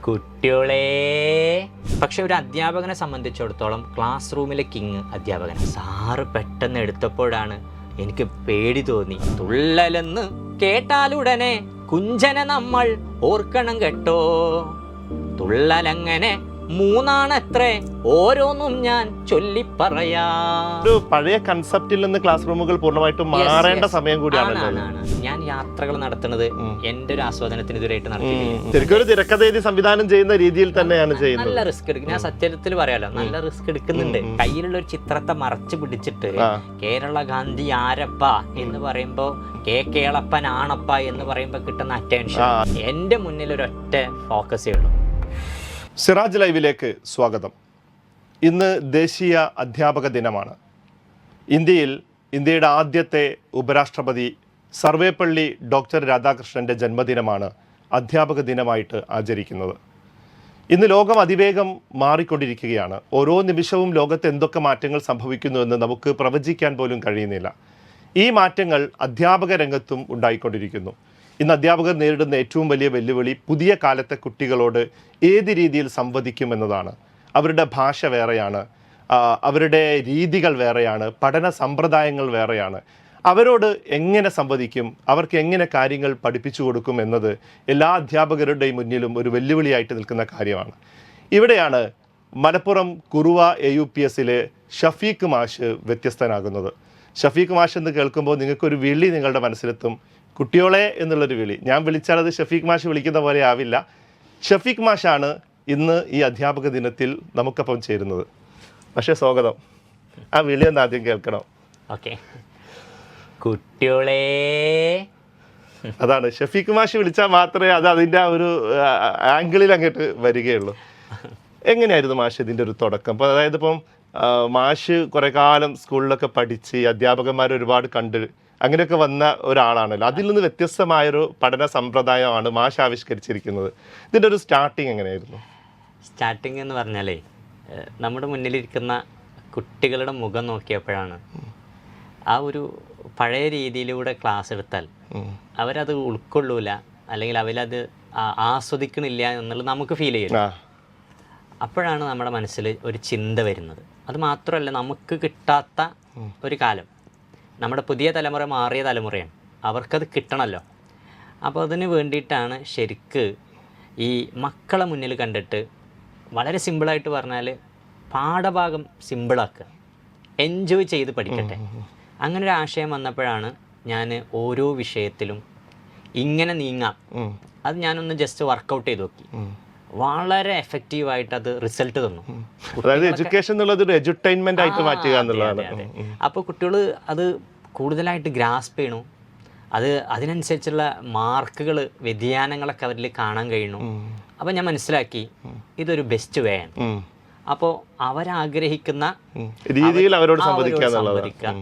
കുട്ടികളെ. പക്ഷെ ഒരു അധ്യാപകനെ സംബന്ധിച്ചിടത്തോളം ക്ലാസ് റൂമിലെ കിങ് അധ്യാപകൻ. സാറ് പെട്ടെന്ന് എടുത്തപ്പോഴാണ് എനിക്ക് പേടി തോന്നി. തുള്ളലെന്ന് കേട്ടാലുടനെ കുഞ്ചനെ നമ്മൾ ഓർക്കണം കേട്ടോ. തുള്ളലങ്ങനെ മൂന്നാണത്രേ, ഓരോന്നും ഞാൻ ചൊല്ലിപ്പറയാ. ഒരു പഴയ കൺസെപ്റ്റിൽ നിന്ന് ക്ലാസ് റൂമുകൾ പൂർണ്ണമായിട്ടും മാറേണ്ട സമയം കൂടിയാണല്ലോ. ഞാൻ യാത്രകൾ നടത്തുന്നത് എന്റെ ഒരു ആസ്വാദനത്തിന് ഇതുവരെയായിട്ട് നടത്തിയില്ല. ശരിക്കും ഒരു തിരക്കഥ സംവിധാനം ചെയ്യുന്ന രീതിയിൽ തന്നെയാണ് ചെയ്യുന്നത്. നല്ല റിസ്ക് എടുക്കും. ഞാൻ സത്യത്തിൽ പറയാലോ, നല്ല റിസ്ക് എടുക്കുന്നുണ്ട്. കയ്യിലുള്ള ഒരു ചിത്രത്തെ മറച്ചു പിടിച്ചിട്ട് കേരള ഗാന്ധി ആരപ്പ എന്ന് പറയുമ്പോ കേളപ്പൻ ആണപ്പ എന്ന് പറയുമ്പോ കിട്ടുന്ന അറ്റൻഷൻ എന്റെ മുന്നിൽ ഒരൊറ്റ ഫോക്കസേ ഉള്ളൂ. സിറാജ് ലൈവിലേക്ക് സ്വാഗതം. ഇന്ന് ദേശീയ അധ്യാപക ദിനമാണ്. ഇന്ത്യയുടെ ആദ്യത്തെ ഉപരാഷ്ട്രപതി സർവേപ്പള്ളി ഡോക്ടർ രാധാകൃഷ്ണൻ്റെ ജന്മദിനമാണ് അധ്യാപക ദിനമായിട്ട് ആചരിക്കുന്നത്. ഇന്ന് ലോകം അതിവേഗം മാറിക്കൊണ്ടിരിക്കുകയാണ്. ഓരോ നിമിഷവും ലോകത്ത് എന്തൊക്കെ മാറ്റങ്ങൾ സംഭവിക്കുന്നുവെന്ന് നമുക്ക് പ്രവചിക്കാൻ പോലും കഴിയുന്നില്ല. ഈ മാറ്റങ്ങൾ അധ്യാപക രംഗത്തും ഉണ്ടായിക്കൊണ്ടിരിക്കുന്നു. ഇന്ന് അധ്യാപകർ നേരിടുന്ന ഏറ്റവും വലിയ വെല്ലുവിളി പുതിയ കാലത്തെ കുട്ടികളോട് ഏത് രീതിയിൽ സംവദിക്കുമെന്നതാണ്. അവരുടെ ഭാഷ വേറെയാണ്, അവരുടെ രീതികൾ വേറെയാണ്, പഠന സമ്പ്രദായങ്ങൾ വേറെയാണ്. അവരോട് എങ്ങനെ സംവദിക്കും, അവർക്ക് എങ്ങനെ കാര്യങ്ങൾ പഠിപ്പിച്ചു കൊടുക്കും എന്നത് എല്ലാ അധ്യാപകരുടെയും മുന്നിലും ഒരു വെല്ലുവിളിയായിട്ട് നിൽക്കുന്ന കാര്യമാണ്. ഇവിടെയാണ് മലപ്പുറം കുറുവ AUPSലെ ഷഫീഖ് മാഷ് വ്യത്യസ്തനാകുന്നത്. ഷഫീഖ് മാഷ് എന്ന് കേൾക്കുമ്പോൾ നിങ്ങൾക്കൊരു വിളി നിങ്ങളുടെ മനസ്സിലെത്തും, കുട്ടിയോളെ എന്നുള്ളൊരു വിളി. ഞാൻ വിളിച്ചാൽ അത് ഷഫീഖ് മാഷ് വിളിക്കുന്ന പോലെ ആവില്ല. ഷഫീഖ് മാഷാണ് ഇന്ന് ഈ അധ്യാപക ദിനത്തിൽ നമുക്കൊപ്പം ചേരുന്നത്. പക്ഷേ സ്വാഗതം. ആ വിളി ഒന്ന് ആദ്യം കേൾക്കണം. ഓക്കെ. കുട്ടിയോളെ. അതാണ് ഷഫീഖ് മാഷ് വിളിച്ചാൽ മാത്രമേ അത് അതിൻ്റെ ആ ഒരു ആംഗിളിൽ അങ്ങോട്ട് വരികയുള്ളൂ. എങ്ങനെയായിരുന്നു മാഷ് ഇതിൻ്റെ ഒരു തുടക്കം? അപ്പോൾ അതായത് ഇപ്പം മാഷ് കുറേ കാലം സ്കൂളിലൊക്കെ പഠിച്ച് അധ്യാപകന്മാർ ഒരുപാട് കണ്ട് അങ്ങനെയൊക്കെ വന്ന ഒരാളാണല്ലോ. അതിൽ നിന്ന് വ്യത്യസ്തമായൊരു പഠന സമ്പ്രദായമാണ് മാഷ് ആവിഷ്കരിച്ചിരിക്കുന്നത്. ഇതിൻ്റെ ഒരു സ്റ്റാർട്ടിങ് എങ്ങനെയായിരുന്നു? സ്റ്റാർട്ടിങ് എന്ന് പറഞ്ഞാലേ, നമ്മുടെ മുന്നിലിരിക്കുന്ന കുട്ടികളുടെ മുഖം നോക്കിയപ്പോഴാണ് ആ ഒരു പഴയ രീതിയിലൂടെ ക്ലാസ് എടുത്താൽ അവരത് ഉൾക്കൊള്ളൂല, അല്ലെങ്കിൽ അവരത് ആസ്വദിക്കണില്ല എന്നുള്ളത് നമുക്ക് ഫീൽ ചെയ്യും. അപ്പോഴാണ് നമ്മുടെ മനസ്സിൽ ഒരു ചിന്ത വരുന്നത്. അത് മാത്രമല്ല, നമുക്ക് കിട്ടാത്ത ഒരു കാലം, നമ്മുടെ പുതിയ തലമുറ മാറിയ തലമുറയാണ്, അവർക്കത് കിട്ടണമല്ലോ. അപ്പോൾ അതിന് വേണ്ടിയിട്ടാണ് ശരിക്ക് ഈ മക്കളെ മുന്നിൽ കണ്ടിട്ട് വളരെ സിമ്പിളായിട്ട് പറഞ്ഞാൽ പാഠഭാഗം സിമ്പിളാക്കുക, എൻജോയ് ചെയ്ത് പഠിക്കട്ടെ. അങ്ങനെ ഒരു ആശയം വന്നപ്പോഴാണ് ഞാൻ ഓരോ വിഷയത്തിലും ഇങ്ങനെ നീങ്ങാം. അത് ഞാനൊന്ന് ജസ്റ്റ് വർക്കൗട്ട് ചെയ്ത് നോക്കി. വളരെ എഫക്റ്റീവായിട്ട് അത് റിസൾട്ട് തന്നു. അതായത് എഡ്യൂക്കേഷൻ എന്നുള്ളത് ഒരു എഡ്യൂട്ടൈൻമെന്റ് ആയിട്ട് മാറ്റുക എന്നുള്ളതാണ്. അപ്പോൾ കുട്ടികൾ അത് കൂടുതലായിട്ട് ഗ്രാസ്പ് ചെയ്യണു. അതിനനുസരിച്ചുള്ള മാർക്കുകൾ, വ്യതിയാനങ്ങളൊക്കെ അവരിൽ കാണാൻ കഴിയണു. അപ്പോൾ ഞാൻ മനസ്സിലാക്കി ഇതൊരു ബെസ്റ്റ് വേ ആണ്. അപ്പോൾ അവരാഗ്രഹിക്കുന്ന രീതിയിൽ അവരോട് സംവദിക്കുക,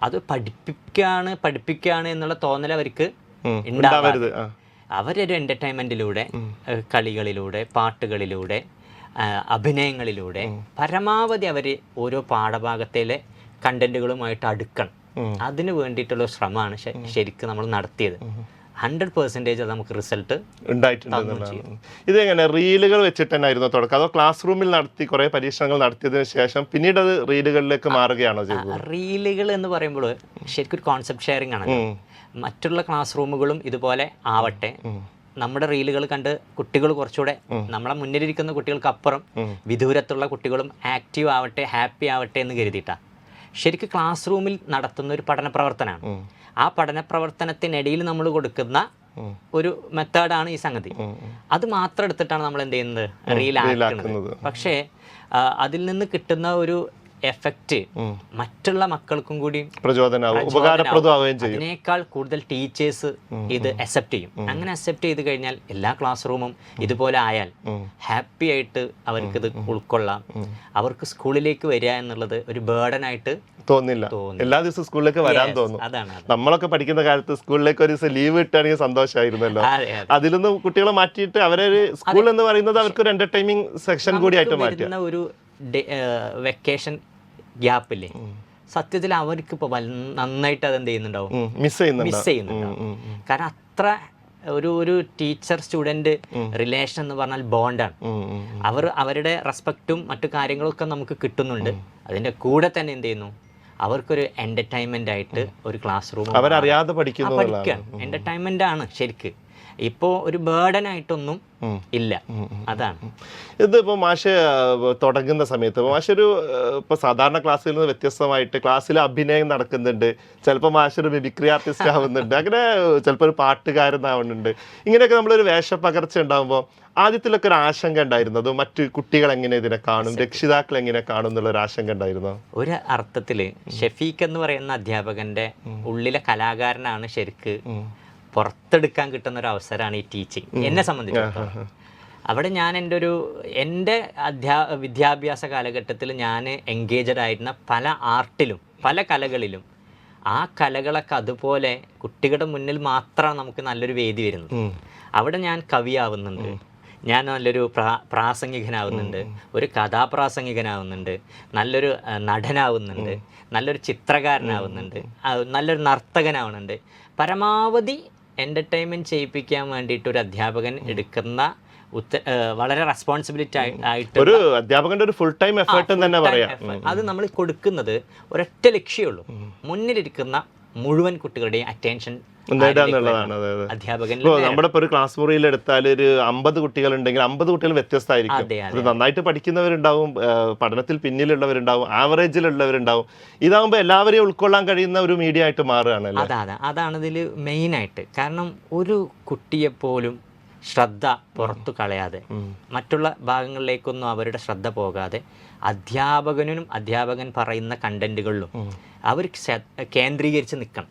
അത് പഠിപ്പിക്കുകയാണ് എന്നുള്ള തോന്നൽ അവർക്ക് ഉണ്ടാവരുത്. അവരൊരു എൻ്റർടൈൻമെൻറ്റിലൂടെ, കളികളിലൂടെ, പാട്ടുകളിലൂടെ, അഭിനയങ്ങളിലൂടെ പരമാവധി അവർ ഓരോ പാഠഭാഗത്തിലെ കണ്ടന്റുകളുമായിട്ട് അടുക്കണം. അതിന് വേണ്ടിയിട്ടുള്ള ശ്രമമാണ് ശരിക്കും നമ്മൾ നടത്തിയത്. 100% അത് നമുക്ക് റിസൾട്ട് ഉണ്ടായിട്ടുണ്ട്. ഇതെങ്ങനെ റീലുകൾ വെച്ചിട്ട് തന്നെയായിരുന്നു തുടക്കം, അതോ ക്ലാസ് റൂമിൽ നടത്തി കുറേ പരീക്ഷണങ്ങൾ നടത്തിയതിനു ശേഷം പിന്നീട് അത് റീലുകളിലേക്ക് മാറുകയാണോ ചെയ്തത്? റീലുകൾ എന്ന് പറയുമ്പോൾ ശരിക്കും ഒരു കോൺസെപ്റ്റ് ഷെയറിംഗ് ആണ്. മറ്റുള്ള ക്ലാസ് റൂമുകളും ഇതുപോലെ ആവട്ടെ, നമ്മുടെ റീലുകൾ കണ്ട് കുട്ടികൾ കുറച്ചുകൂടെ, നമ്മളെ മുന്നിലിരിക്കുന്ന കുട്ടികൾക്ക് അപ്പുറം വിദൂരത്തുള്ള കുട്ടികളും ആക്റ്റീവ് ആവട്ടെ, ഹാപ്പി ആവട്ടെ എന്ന് കരുതിയിട്ടാണ് ശരിക്കും ക്ലാസ് റൂമിൽ നടത്തുന്ന ഒരു പഠന പ്രവർത്തനമാണ്. ആ പഠന പ്രവർത്തനത്തിനിടയിൽ നമ്മൾ കൊടുക്കുന്ന ഒരു മെത്തേഡാണ് ഈ സംഗതി. അത് മാത്രം എടുത്തിട്ടാണ് നമ്മൾ എന്ത് ചെയ്യുന്നത്, റീലാക്കുന്നത്. പക്ഷേ അതിൽ നിന്ന് കിട്ടുന്ന ഒരു എഫക്റ്റ് മറ്റുള്ള മക്കൾക്കും കൂടി ഉപകാരപ്രദമാവുകയും ചെയ്യും. അതിനേക്കാൾ കൂടുതൽ ടീച്ചേഴ്സ് ഇത് അക്സെപ്റ്റ് ചെയ്യും. അങ്ങനെ അക്സെപ്റ്റ് ചെയ്ത് കഴിഞ്ഞാൽ എല്ലാ ക്ലാസ് റൂമും ഇതുപോലെ ആയാൽ ഹാപ്പി ആയിട്ട് അവർക്കിത് ഉൾക്കൊള്ളാം. അവർക്ക് സ്കൂളിലേക്ക് വരിക എന്നുള്ളത് ഒരു ബേർഡനായിട്ട് തോന്നില്ല. എല്ലാ ദിവസവും സ്കൂളിലേക്ക് വരാൻ തോന്നും. നമ്മളൊക്കെ പഠിക്കുന്ന കാലത്ത് സ്കൂളിലേക്ക് ഒരു ദിവസം ലീവ് കിട്ടുകയാണെങ്കിൽ സന്തോഷമായിരുന്നല്ലോ. അതിലൊന്നും കുട്ടികളെ മാറ്റിയിട്ട് അവരൊരു സ്കൂൾ എന്ന് പറയുന്നത് അവർക്കൊരു എന്റർടൈനിങ് സെക്ഷൻ കൂടി ആയിട്ട് മാറ്റുന്ന ഒരു വെക്കേഷൻ ഗ്യാപ്പില്ലേ, സത്യത്തിൽ അവർക്ക് ഇപ്പോൾ നന്നായിട്ട് അതെന്ത് ചെയ്യുന്നുണ്ടാവും, മിസ് ചെയ്യുന്നുണ്ടാവും. കാരണം അത്ര ഒരു ഒരു ടീച്ചർ സ്റ്റുഡൻറ് റിലേഷൻ എന്ന് പറഞ്ഞാൽ ബോണ്ടാണ്. അവരുടെ റെസ്പെക്റ്റും മറ്റു കാര്യങ്ങളൊക്കെ നമുക്ക് കിട്ടുന്നുണ്ട്. അതിൻ്റെ കൂടെ തന്നെ എന്ത് ചെയ്യുന്നു, അവർക്കൊരു എൻ്റർടൈൻമെൻ്റ് ആയിട്ട് ഒരു ക്ലാസ് റൂം അവരറിയാതെ പഠിക്കുക. എൻ്റർടൈൻമെൻ്റ് ആണ് ശരിക്ക്. ഇപ്പോൾ ഒരു ബേർഡനായിട്ടൊന്നും ഇല്ല. അതാണ് ഇതിപ്പോൾ മാഷ് തുടങ്ങുന്ന സമയത്ത് മാഷ് ഒരു ഇപ്പോൾ സാധാരണ ക്ലാസ്സിൽ നിന്ന് വ്യത്യസ്തമായിട്ട് ക്ലാസ്സിൽ അഭിനയം നടക്കുന്നുണ്ട്, ചിലപ്പോൾ മാഷ് ഒരു മിമിക്രി ആർട്ടിസ്റ്റ് ആവുന്നുണ്ട്, അങ്ങനെ ചിലപ്പോൾ ഒരു പാട്ടുകാരനാവുന്നുണ്ട്. ഇങ്ങനെയൊക്കെ നമ്മളൊരു വേഷപ്പകർച്ച ഉണ്ടാകുമ്പോൾ ആദ്യത്തിലൊക്കെ ഒരു ആശങ്ക ഉണ്ടായിരുന്നു, അത് മറ്റു കുട്ടികൾ എങ്ങനെ ഇതിനെ കാണും, രക്ഷിതാക്കൾ എങ്ങനെ കാണും എന്നുള്ള ഒരു ആശങ്ക ഉണ്ടായിരുന്നു. ഒരു അർത്ഥത്തിൽ ഷഫീഖ് എന്ന് പറയുന്ന അധ്യാപകന്റെ ഉള്ളിലെ കലാകാരനാണ് ശരിക്ക് പുറത്തെടുക്കാൻ കിട്ടുന്ന ഒരു അവസരമാണ് ഈ ടീച്ചിങ്. എന്നെ സംബന്ധിച്ചിടത്തോളം അവിടെ ഞാൻ എൻ്റെ വിദ്യാഭ്യാസ കാലഘട്ടത്തിൽ ഞാൻ എൻഗേജഡ് ആയിരുന്ന പല ആർട്ടിലും പല കലകളിലും ആ കലകളൊക്കെ അതുപോലെ കുട്ടികളുടെ മുന്നിൽ മാത്രമാണ് നമുക്ക് നല്ലൊരു വേദി വരുന്നത്. അവിടെ ഞാൻ കവിയാവുന്നുണ്ട്, ഞാൻ നല്ലൊരു പ്രാസംഗികനാവുന്നുണ്ട്, ഒരു കഥാപ്രാസംഗികനാവുന്നുണ്ട്, നല്ലൊരു നടനാവുന്നുണ്ട്, നല്ലൊരു ചിത്രകാരനാവുന്നുണ്ട്, നല്ലൊരു നർത്തകനാവുന്നുണ്ട്. പരമാവധി എൻ്റർടൈൻമെൻറ്റ് ചെയ്യിപ്പിക്കാൻ വേണ്ടിയിട്ട് ഒരു അധ്യാപകൻ എടുക്കുന്ന വളരെ റെസ്പോൺസിബിലിറ്റി ആയിട്ട് ഒരു അധ്യാപകന്റെ ഒരു ഫുൾ ടൈം എഫേർട്ട് തന്നെ പറയാം. അത് നമ്മൾ കൊടുക്കുന്നത് ഒരൊറ്റ ലക്ഷ്യമുള്ളൂ, മുന്നിലിരിക്കുന്ന മുഴുവൻ കുട്ടികളുടെയും അറ്റൻഷൻ അധ്യാപകൻ. നമ്മുടെ ഇപ്പോൾ ഒരു ക്ലാസ് മുറിയിൽ എടുത്താൽ ഒരു 50 കുട്ടികളുണ്ടെങ്കിൽ 50 കുട്ടികൾ വ്യത്യസ്തമായിരിക്കും. അത് നന്നായിട്ട് പഠിക്കുന്നവരുണ്ടാവും, പഠനത്തിൽ പിന്നിലുള്ളവരുണ്ടാവും, ആവറേജിലുള്ളവരുണ്ടാവും. ഇതാകുമ്പോൾ എല്ലാവരെയും ഉൾക്കൊള്ളാൻ കഴിയുന്ന ഒരു മീഡിയ ആയിട്ട് മാറുകയാണല്ലോ. അതാണ് ഇതിൽ മെയിനായിട്ട്. കാരണം ഒരു കുട്ടിയെപ്പോലും ശ്രദ്ധ പുറത്തു കളയാതെ, മറ്റുള്ള ഭാഗങ്ങളിലേക്കൊന്നും അവരുടെ ശ്രദ്ധ പോകാതെ അധ്യാപകൻ പറയുന്ന കണ്ടന്റുകളിലും അവർ കേന്ദ്രീകരിച്ച് നിൽക്കണം.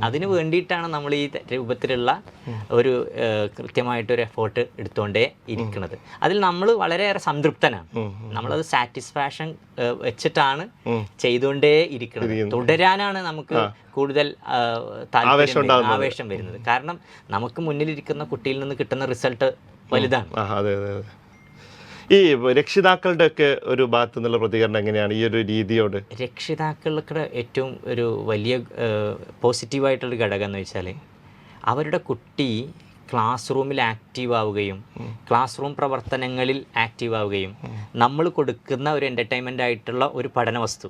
അതിനു വേണ്ടിയിട്ടാണ് നമ്മൾ ഈ രൂപത്തിലുള്ള ഒരു കൃത്യമായിട്ടൊരു എഫേർട്ട് എടുത്തുകൊണ്ടേ ഇരിക്കുന്നത്. അതിൽ നമ്മൾ വളരെയേറെ സംതൃപ്തനാണ്. നമ്മളത് സാറ്റിസ്ഫാക്ഷൻ വെച്ചിട്ടാണ് ചെയ്തുകൊണ്ടേ ഇരിക്കുന്നത്. തുടരാനാണ് നമുക്ക് കൂടുതൽ ആവേശം വരുന്നത്. കാരണം നമുക്ക് മുന്നിലിരിക്കുന്ന കുട്ടിയിൽ നിന്ന് കിട്ടുന്ന റിസൾട്ട് വലുതാണ്. ഈ രക്ഷിതാക്കളുടെ ഒക്കെ ഒരു ഭാഗത്തു നിന്നുള്ള പ്രതികരണം എങ്ങനെയാണ് ഈ ഒരു രീതിയോട്? രക്ഷിതാക്കളുടെ ഏറ്റവും ഒരു വലിയ പോസിറ്റീവായിട്ടുള്ള ഘടകം എന്ന് വെച്ചാൽ അവരുടെ കുട്ടി ക്ലാസ് റൂമിൽ ആക്റ്റീവ് ആവുകയും ക്ലാസ് റൂം പ്രവർത്തനങ്ങളിൽ ആക്റ്റീവ് ആവുകയും നമ്മൾ കൊടുക്കുന്ന ഒരു എൻ്റർടൈൻമെൻ്റ് ആയിട്ടുള്ള ഒരു പഠനവസ്തു,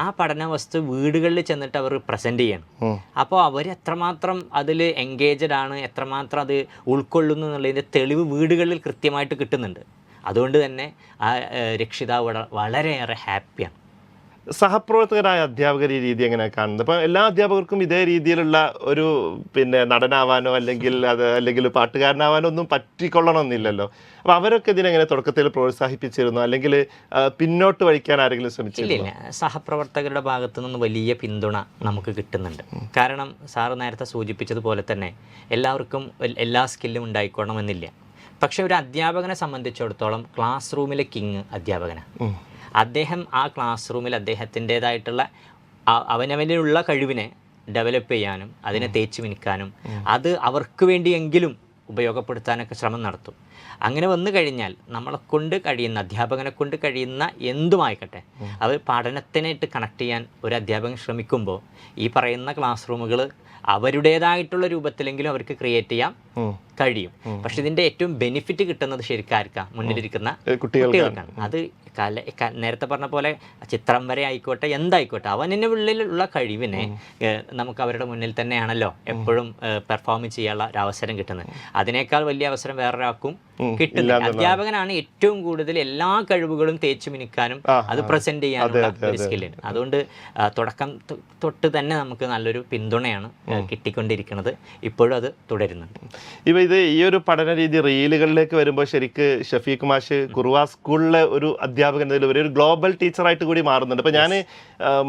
ആ പഠനവസ്തു വീടുകളിൽ ചെന്നിട്ട് അവർ പ്രസൻറ്റ് ചെയ്യണം. അപ്പോൾ അവർ എത്രമാത്രം അതിൽ എൻഗേജഡ് ആണ്, എത്രമാത്രം അത് ഉൾക്കൊള്ളുന്നു എന്നുള്ളതിൻ്റെ തെളിവ് വീടുകളിൽ കൃത്യമായിട്ട് കിട്ടുന്നുണ്ട്. അതുകൊണ്ട് തന്നെ ആ രക്ഷിതാവ് വളരെയേറെ ഹാപ്പിയാണ്. സഹപ്രവർത്തകരായ അധ്യാപകർ ഈ രീതി എങ്ങനെയാണ് കാണുന്നത്? അപ്പം എല്ലാ അധ്യാപകർക്കും ഇതേ രീതിയിലുള്ള ഒരു നടനാവാനോ അല്ലെങ്കിൽ പാട്ടുകാരനാവാനോ ഒന്നും പറ്റിക്കൊള്ളണമെന്നില്ലല്ലോ. അപ്പോൾ അവരൊക്കെ ഇതിനെങ്ങനെ തുടക്കത്തിൽ പ്രോത്സാഹിപ്പിച്ചിരുന്നു, അല്ലെങ്കിൽ പിന്നോട്ട് വഴിക്കാൻ ആരെങ്കിലും ശ്രമിച്ചിരുന്നു? ഇല്ല, സഹപ്രവർത്തകരുടെ ഭാഗത്തു നിന്ന് വലിയ പിന്തുണ നമുക്ക് കിട്ടുന്നുണ്ട്. കാരണം സാറ് നേരത്തെ സൂചിപ്പിച്ചതുപോലെ തന്നെ എല്ലാവർക്കും എല്ലാ സ്കില്ലും ഉണ്ടായിക്കോണമെന്നില്ല. പക്ഷെ ഒരു അധ്യാപകനെ സംബന്ധിച്ചിടത്തോളം ക്ലാസ് റൂമിലെ കിങ് അധ്യാപകനാണ്. അദ്ദേഹം ആ ക്ലാസ് റൂമിൽ അദ്ദേഹത്തിൻ്റെതായിട്ടുള്ള അവനവനിലുള്ള കഴിവിനെ ഡെവലപ്പ് ചെയ്യാനും അതിനെ തേച്ച് മിനുക്കാനും അത് അവർക്ക് വേണ്ടിയെങ്കിലും ഉപയോഗപ്പെടുത്താനൊക്കെ ശ്രമം നടത്തും. അങ്ങനെ വന്നു കഴിഞ്ഞാൽ അധ്യാപകനെ കൊണ്ട് കഴിയുന്ന എന്തുമായിക്കട്ടെ, അവർ പഠനത്തിനായിട്ട് കണക്ട് ചെയ്യാൻ ഒരു അധ്യാപകൻ ശ്രമിക്കുമ്പോൾ ഈ പറയുന്ന ക്ലാസ് റൂമുകൾ അവരുടേതായിട്ടുള്ള രൂപത്തിലെങ്കിലും അവർക്ക് ക്രിയേറ്റ് ചെയ്യാൻ കഴിയും. പക്ഷെ ഇതിൻ്റെ ഏറ്റവും ബെനിഫിറ്റ് കിട്ടുന്നത് ശരിക്കാർക്കാണ്, മുന്നിലിരിക്കുന്ന കുട്ടികൾക്കാണ്. അത് നേരത്തെ പറഞ്ഞ പോലെ ചിത്രം വരെ ആയിക്കോട്ടെ, എന്തായിക്കോട്ടെ, അവനിൻ്റെ ഉള്ളിലുള്ള കഴിവിനെ നമുക്ക് അവരുടെ മുന്നിൽ തന്നെയാണല്ലോ എപ്പോഴും പെർഫോം ചെയ്യാനുള്ള ഒരു അവസരം കിട്ടുന്നത്. അതിനേക്കാൾ വലിയ അവസരം വേറൊരാൾക്കും കിട്ടുന്നില്ല. അധ്യാപകനാണ് ഏറ്റവും കൂടുതൽ എല്ലാ കഴിവുകളും തേച്ചു മിനുക്കാനും അത് പ്രസന്റ് ചെയ്യാനുള്ള ഒരു സ്കില്ലുണ്ട്. അതുകൊണ്ട് തുടക്കം തൊട്ട് തന്നെ നമുക്ക് നല്ലൊരു പിന്തുണയാണ് കിട്ടിക്കൊണ്ടിരിക്കുന്നത്. ഇപ്പോഴും അത് തുടരുന്നുണ്ട്. ഇത് ഈ ഒരു പഠന രീതി റീലുകളിലേക്ക് വരുമ്പോൾ ശരിക്ക് ഷഫീഖ് മാഷ് കുറുവ സ്കൂളിലെ ഒരു അധ്യാപകൻ ഒരു ഗ്ലോബൽ ടീച്ചറായിട്ട് കൂടി മാറുന്നുണ്ട്. അപ്പോൾ ഞാൻ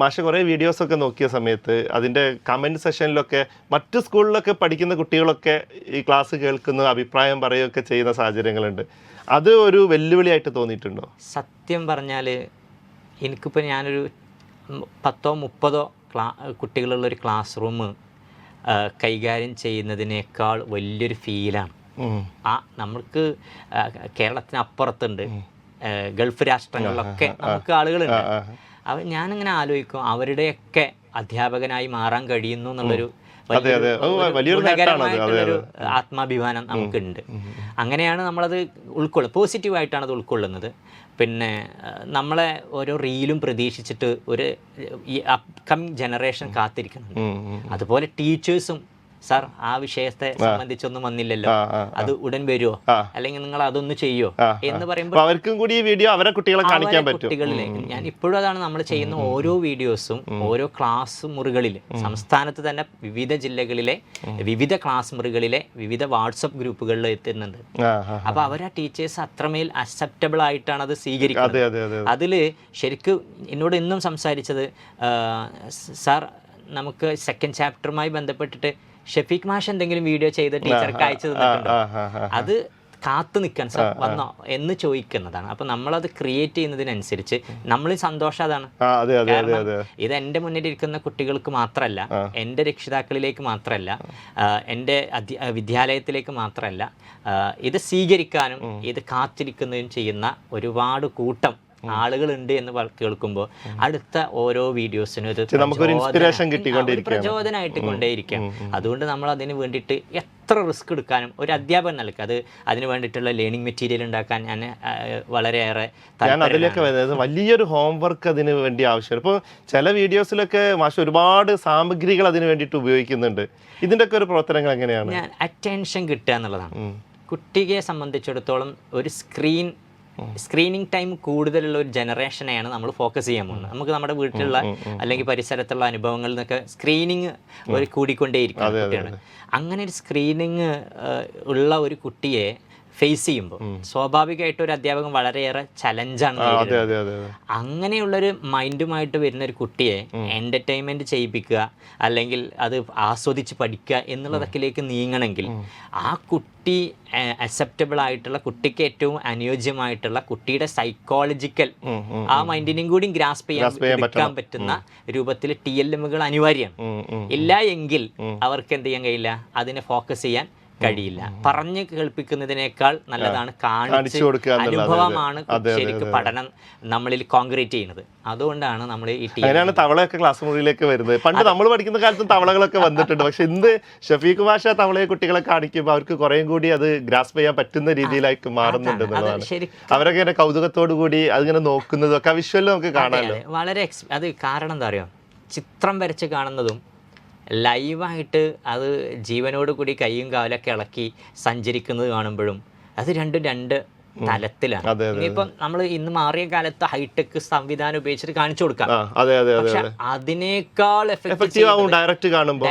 മാഷ് കുറേ വീഡിയോസൊക്കെ നോക്കിയ സമയത്ത് അതിൻ്റെ കമൻറ്റ് സെഷനിലൊക്കെ മറ്റ് സ്കൂളിലൊക്കെ പഠിക്കുന്ന കുട്ടികളൊക്കെ ഈ ക്ലാസ് കേൾക്കുന്ന അഭിപ്രായം പറയുകയൊക്കെ ചെയ്യുന്ന സാഹചര്യങ്ങളുണ്ട്. അത് ഒരു വെല്ലുവിളിയായിട്ട് തോന്നിയിട്ടുണ്ടോ? സത്യം പറഞ്ഞാൽ എനിക്കിപ്പോൾ ഞാനൊരു 10-30 കുട്ടികളുള്ളൊരു ക്ലാസ് റൂം കൈകാര്യം ചെയ്യുന്നതിനേക്കാൾ വലിയൊരു ഫീലാണ്. നമ്മൾക്ക് കേരളത്തിനപ്പുറത്തുണ്ട്, ഗൾഫ് രാഷ്ട്രങ്ങളിലൊക്കെ നമുക്ക് ആളുകളുണ്ട്. ഞാനിങ്ങനെ ആലോചിക്കും അവരുടെയൊക്കെ അധ്യാപകനായി മാറാൻ കഴിയുന്നു എന്നുള്ളൊരു ഗുണകരമായിട്ടുള്ളൊരു ആത്മാഭിമാനം നമുക്കുണ്ട്. അങ്ങനെയാണ് നമ്മളത് പോസിറ്റീവായിട്ടാണ് അത് ഉൾക്കൊള്ളുന്നത്. പിന്നെ നമ്മളെ ഓരോ റീലും പ്രതീക്ഷിച്ചിട്ട് ഒരു ഈ അപ്കമിങ് ജനറേഷൻ കാത്തിരിക്കുന്നുണ്ട്. അതുപോലെ ടീച്ചേഴ്സും സാർ ആ വിഷയത്തെ സംബന്ധിച്ചൊന്നും വന്നില്ലല്ലോ, അത് ഉടൻ വരുമോ, അല്ലെങ്കിൽ നിങ്ങൾ അതൊന്ന് ചെയ്യോ എന്ന് പറയുമ്പോൾ അവർക്കും കൂടി ഈ വീഡിയോ അവരെ കുട്ടികളെ കാണിക്കാൻ പറ്റും. കുട്ടികളിലേക്ക് ഞാൻ ഇപ്പോഴും അതാണ് നമ്മൾ ചെയ്യുന്ന ഓരോ വീഡിയോസും ഓരോ ക്ലാസ് മുറികളിൽ സംസ്ഥാനത്ത് തന്നെ വിവിധ ജില്ലകളിലെ വിവിധ ക്ലാസ് മുറികളിലെ വിവിധ വാട്സപ്പ് ഗ്രൂപ്പുകളിൽ എത്തുന്നുണ്ട്. അപ്പൊ അവരാ ടീച്ചേഴ്സ് അത്രമേൽ അക്സെപ്റ്റബിൾ ആയിട്ടാണ് അത് സ്വീകരിക്കുന്നത്. അതിൽ ശരിക്കും എന്നോട് ഇന്നും സംസാരിച്ചത് സാർ നമുക്ക് സെക്കൻഡ് ചാപ്റ്ററുമായി ബന്ധപ്പെട്ടിട്ട് ഷഫീഖ് മാഷ് എന്തെങ്കിലും വീഡിയോ ചെയ്ത് ടീച്ചർക്ക് അയച്ചു തന്നിട്ടുണ്ടോ, അത് കാത്തു നിൽക്കാൻ സാർ വന്നോ എന്ന് ചോദിക്കുന്നതാണ്. അപ്പൊ നമ്മളത് ക്രിയേറ്റ് ചെയ്യുന്നതിനനുസരിച്ച് നമ്മൾ സന്തോഷം അതാണ്. കാരണം ഇത് എൻ്റെ മുന്നിലിരിക്കുന്ന കുട്ടികൾക്ക് മാത്രമല്ല, എൻ്റെ രക്ഷിതാക്കളിലേക്ക് മാത്രമല്ല, എൻ്റെ വിദ്യാലയത്തിലേക്ക് മാത്രമല്ല, ഇത് സ്വീകരിക്കാനും ഇത് കാത്തിരിക്കുന്നതും ചെയ്യുന്ന ഒരുപാട് കൂട്ടം ആളുകളുണ്ട് എന്ന് കേൾക്കുമ്പോൾ അടുത്ത ഓരോ വീഡിയോസിനും ഇത് പ്രചോദനമായിട്ട് കൊണ്ടേയിരിക്കാം. അതുകൊണ്ട് നമ്മൾ അതിന് വേണ്ടിയിട്ട് എത്ര റിസ്ക് എടുക്കാനും ഒരു അധ്യാപകൻ നിലക്ക് അത് അതിന് വേണ്ടിയിട്ടുള്ള ലേണിംഗ് മെറ്റീരിയൽ ഉണ്ടാക്കാൻ ഞാൻ വളരെയേറെ വലിയൊരു ഹോംവർക്ക് അതിന് വേണ്ടി ആവശ്യമാണ്. ഇപ്പോൾ ചില വീഡിയോസിലൊക്കെ മാഷ് ഒരുപാട് സാമഗ്രികൾ അതിന് വേണ്ടിയിട്ട് ഉപയോഗിക്കുന്നുണ്ട്. ഇതിൻ്റെ ഒക്കെ ഒരു പ്രവർത്തനങ്ങൾ എങ്ങനെയാണ്? ഞാൻ അറ്റൻഷൻ കിട്ടുക എന്നുള്ളതാണ്. കുട്ടിയെ സംബന്ധിച്ചിടത്തോളം ഒരു സ്ക്രീനിങ് ടൈം കൂടുതലുള്ള ഒരു ജനറേഷനെയാണ് നമ്മൾ ഫോക്കസ് ചെയ്യാൻ പോകുന്നത്. നമുക്ക് നമ്മുടെ വീട്ടിലുള്ള അല്ലെങ്കിൽ പരിസരത്തുള്ള അനുഭവങ്ങളിൽ നിന്നൊക്കെ സ്ക്രീനിങ് ഒരു കൂടിക്കൊണ്ടേയിരിക്കും കുട്ടിയാണ്. അങ്ങനെ ഒരു സ്ക്രീനിങ് ഉള്ള ഒരു കുട്ടിയെ ഫേസ് ചെയ്യുമ്പോൾ സ്വാഭാവികമായിട്ട് ഒരു അധ്യാപകൻ വളരെയേറെ ചലഞ്ചാണ്. അങ്ങനെയുള്ളൊരു മൈൻഡുമായിട്ട് വരുന്ന ഒരു കുട്ടിയെ എൻ്റർടൈൻമെൻറ്റ് ചെയ്യിപ്പിക്കുക അല്ലെങ്കിൽ അത് ആസ്വദിച്ച് പഠിക്കുക എന്നുള്ളതൊക്കെയിലേക്ക് നീങ്ങണമെങ്കിൽ ആ കുട്ടി അക്സെപ്റ്റബിൾ ആയിട്ടുള്ള, കുട്ടിക്ക് ഏറ്റവും അനുയോജ്യമായിട്ടുള്ള, കുട്ടിയുടെ സൈക്കോളജിക്കൽ ആ മൈൻഡിനെയും കൂടി ഗ്രാസ്പ് ചെയ്യാൻ പറ്റുന്ന രൂപത്തിൽ TLMകൾ അനിവാര്യമാണ്. ഇല്ല എങ്കിൽ അവർക്ക് എന്ത് ചെയ്യാൻ കഴിയില്ല, അതിനെ ഫോക്കസ് ചെയ്യാൻ കഴിയില്ല. പറഞ്ഞു കേൾപ്പിക്കുന്നതിനേക്കാൾ നല്ലതാണ് കാണിച്ചു കൊടുക്കുക. അനുഭവമാണ് ശരിക്കും പഠനം നമ്മളിൽ കോൺക്രീറ്റ് ചെയ്യുന്നത്. അതുകൊണ്ടാണ് നമ്മൾ ഈ അങ്ങനെയാണ് തവളയൊക്കെ ക്ലാസ് മുറിയിലേക്ക് വരുന്നത്. പണ്ട് നമ്മൾ പഠിക്കുന്ന കാലത്തും തവളകളൊക്കെ വന്നിട്ടുണ്ട്. പക്ഷെ ഇന്ന് ഷഫീഖ് മാഷ തവളയെ കുട്ടികളെ കാണിക്കുമ്പോൾ അവർക്ക് കുറേയും കൂടി അത് ഗ്രാസ്പ് ചെയ്യാൻ പറ്റുന്ന രീതിയിലേക്ക് മാറുന്നുണ്ട് എന്നുള്ളതാണ്. അവരൊക്കെ ഇങ്ങനെ കൗതുകത്തോടു കൂടി അതിങ്ങനെ നോക്കുന്നതും ഒക്കെ വിഷ്വലിൽ നമുക്ക് കാണാമല്ലോ. വളരെ അത് കാരണം എന്താ പറയുക, ചിത്രം വരച്ച് കാണുന്നതും ലൈവായിട്ട് അത് ജീവനോട് കൂടി കൈയും കാലൊക്കെ ഇളക്കി സഞ്ചരിക്കുന്നത് കാണുമ്പോഴും അത് രണ്ട് തലത്തിലാണ്. ഇനിയിപ്പം നമ്മൾ ഇന്ന് മാറിയ കാലത്ത് ഹൈടെക് സംവിധാനം ഉപയോഗിച്ചിട്ട് കാണിച്ചു കൊടുക്കാം. പക്ഷെ അതിനേക്കാൾ ഡയറക്റ്റ് കാണുമ്പോൾ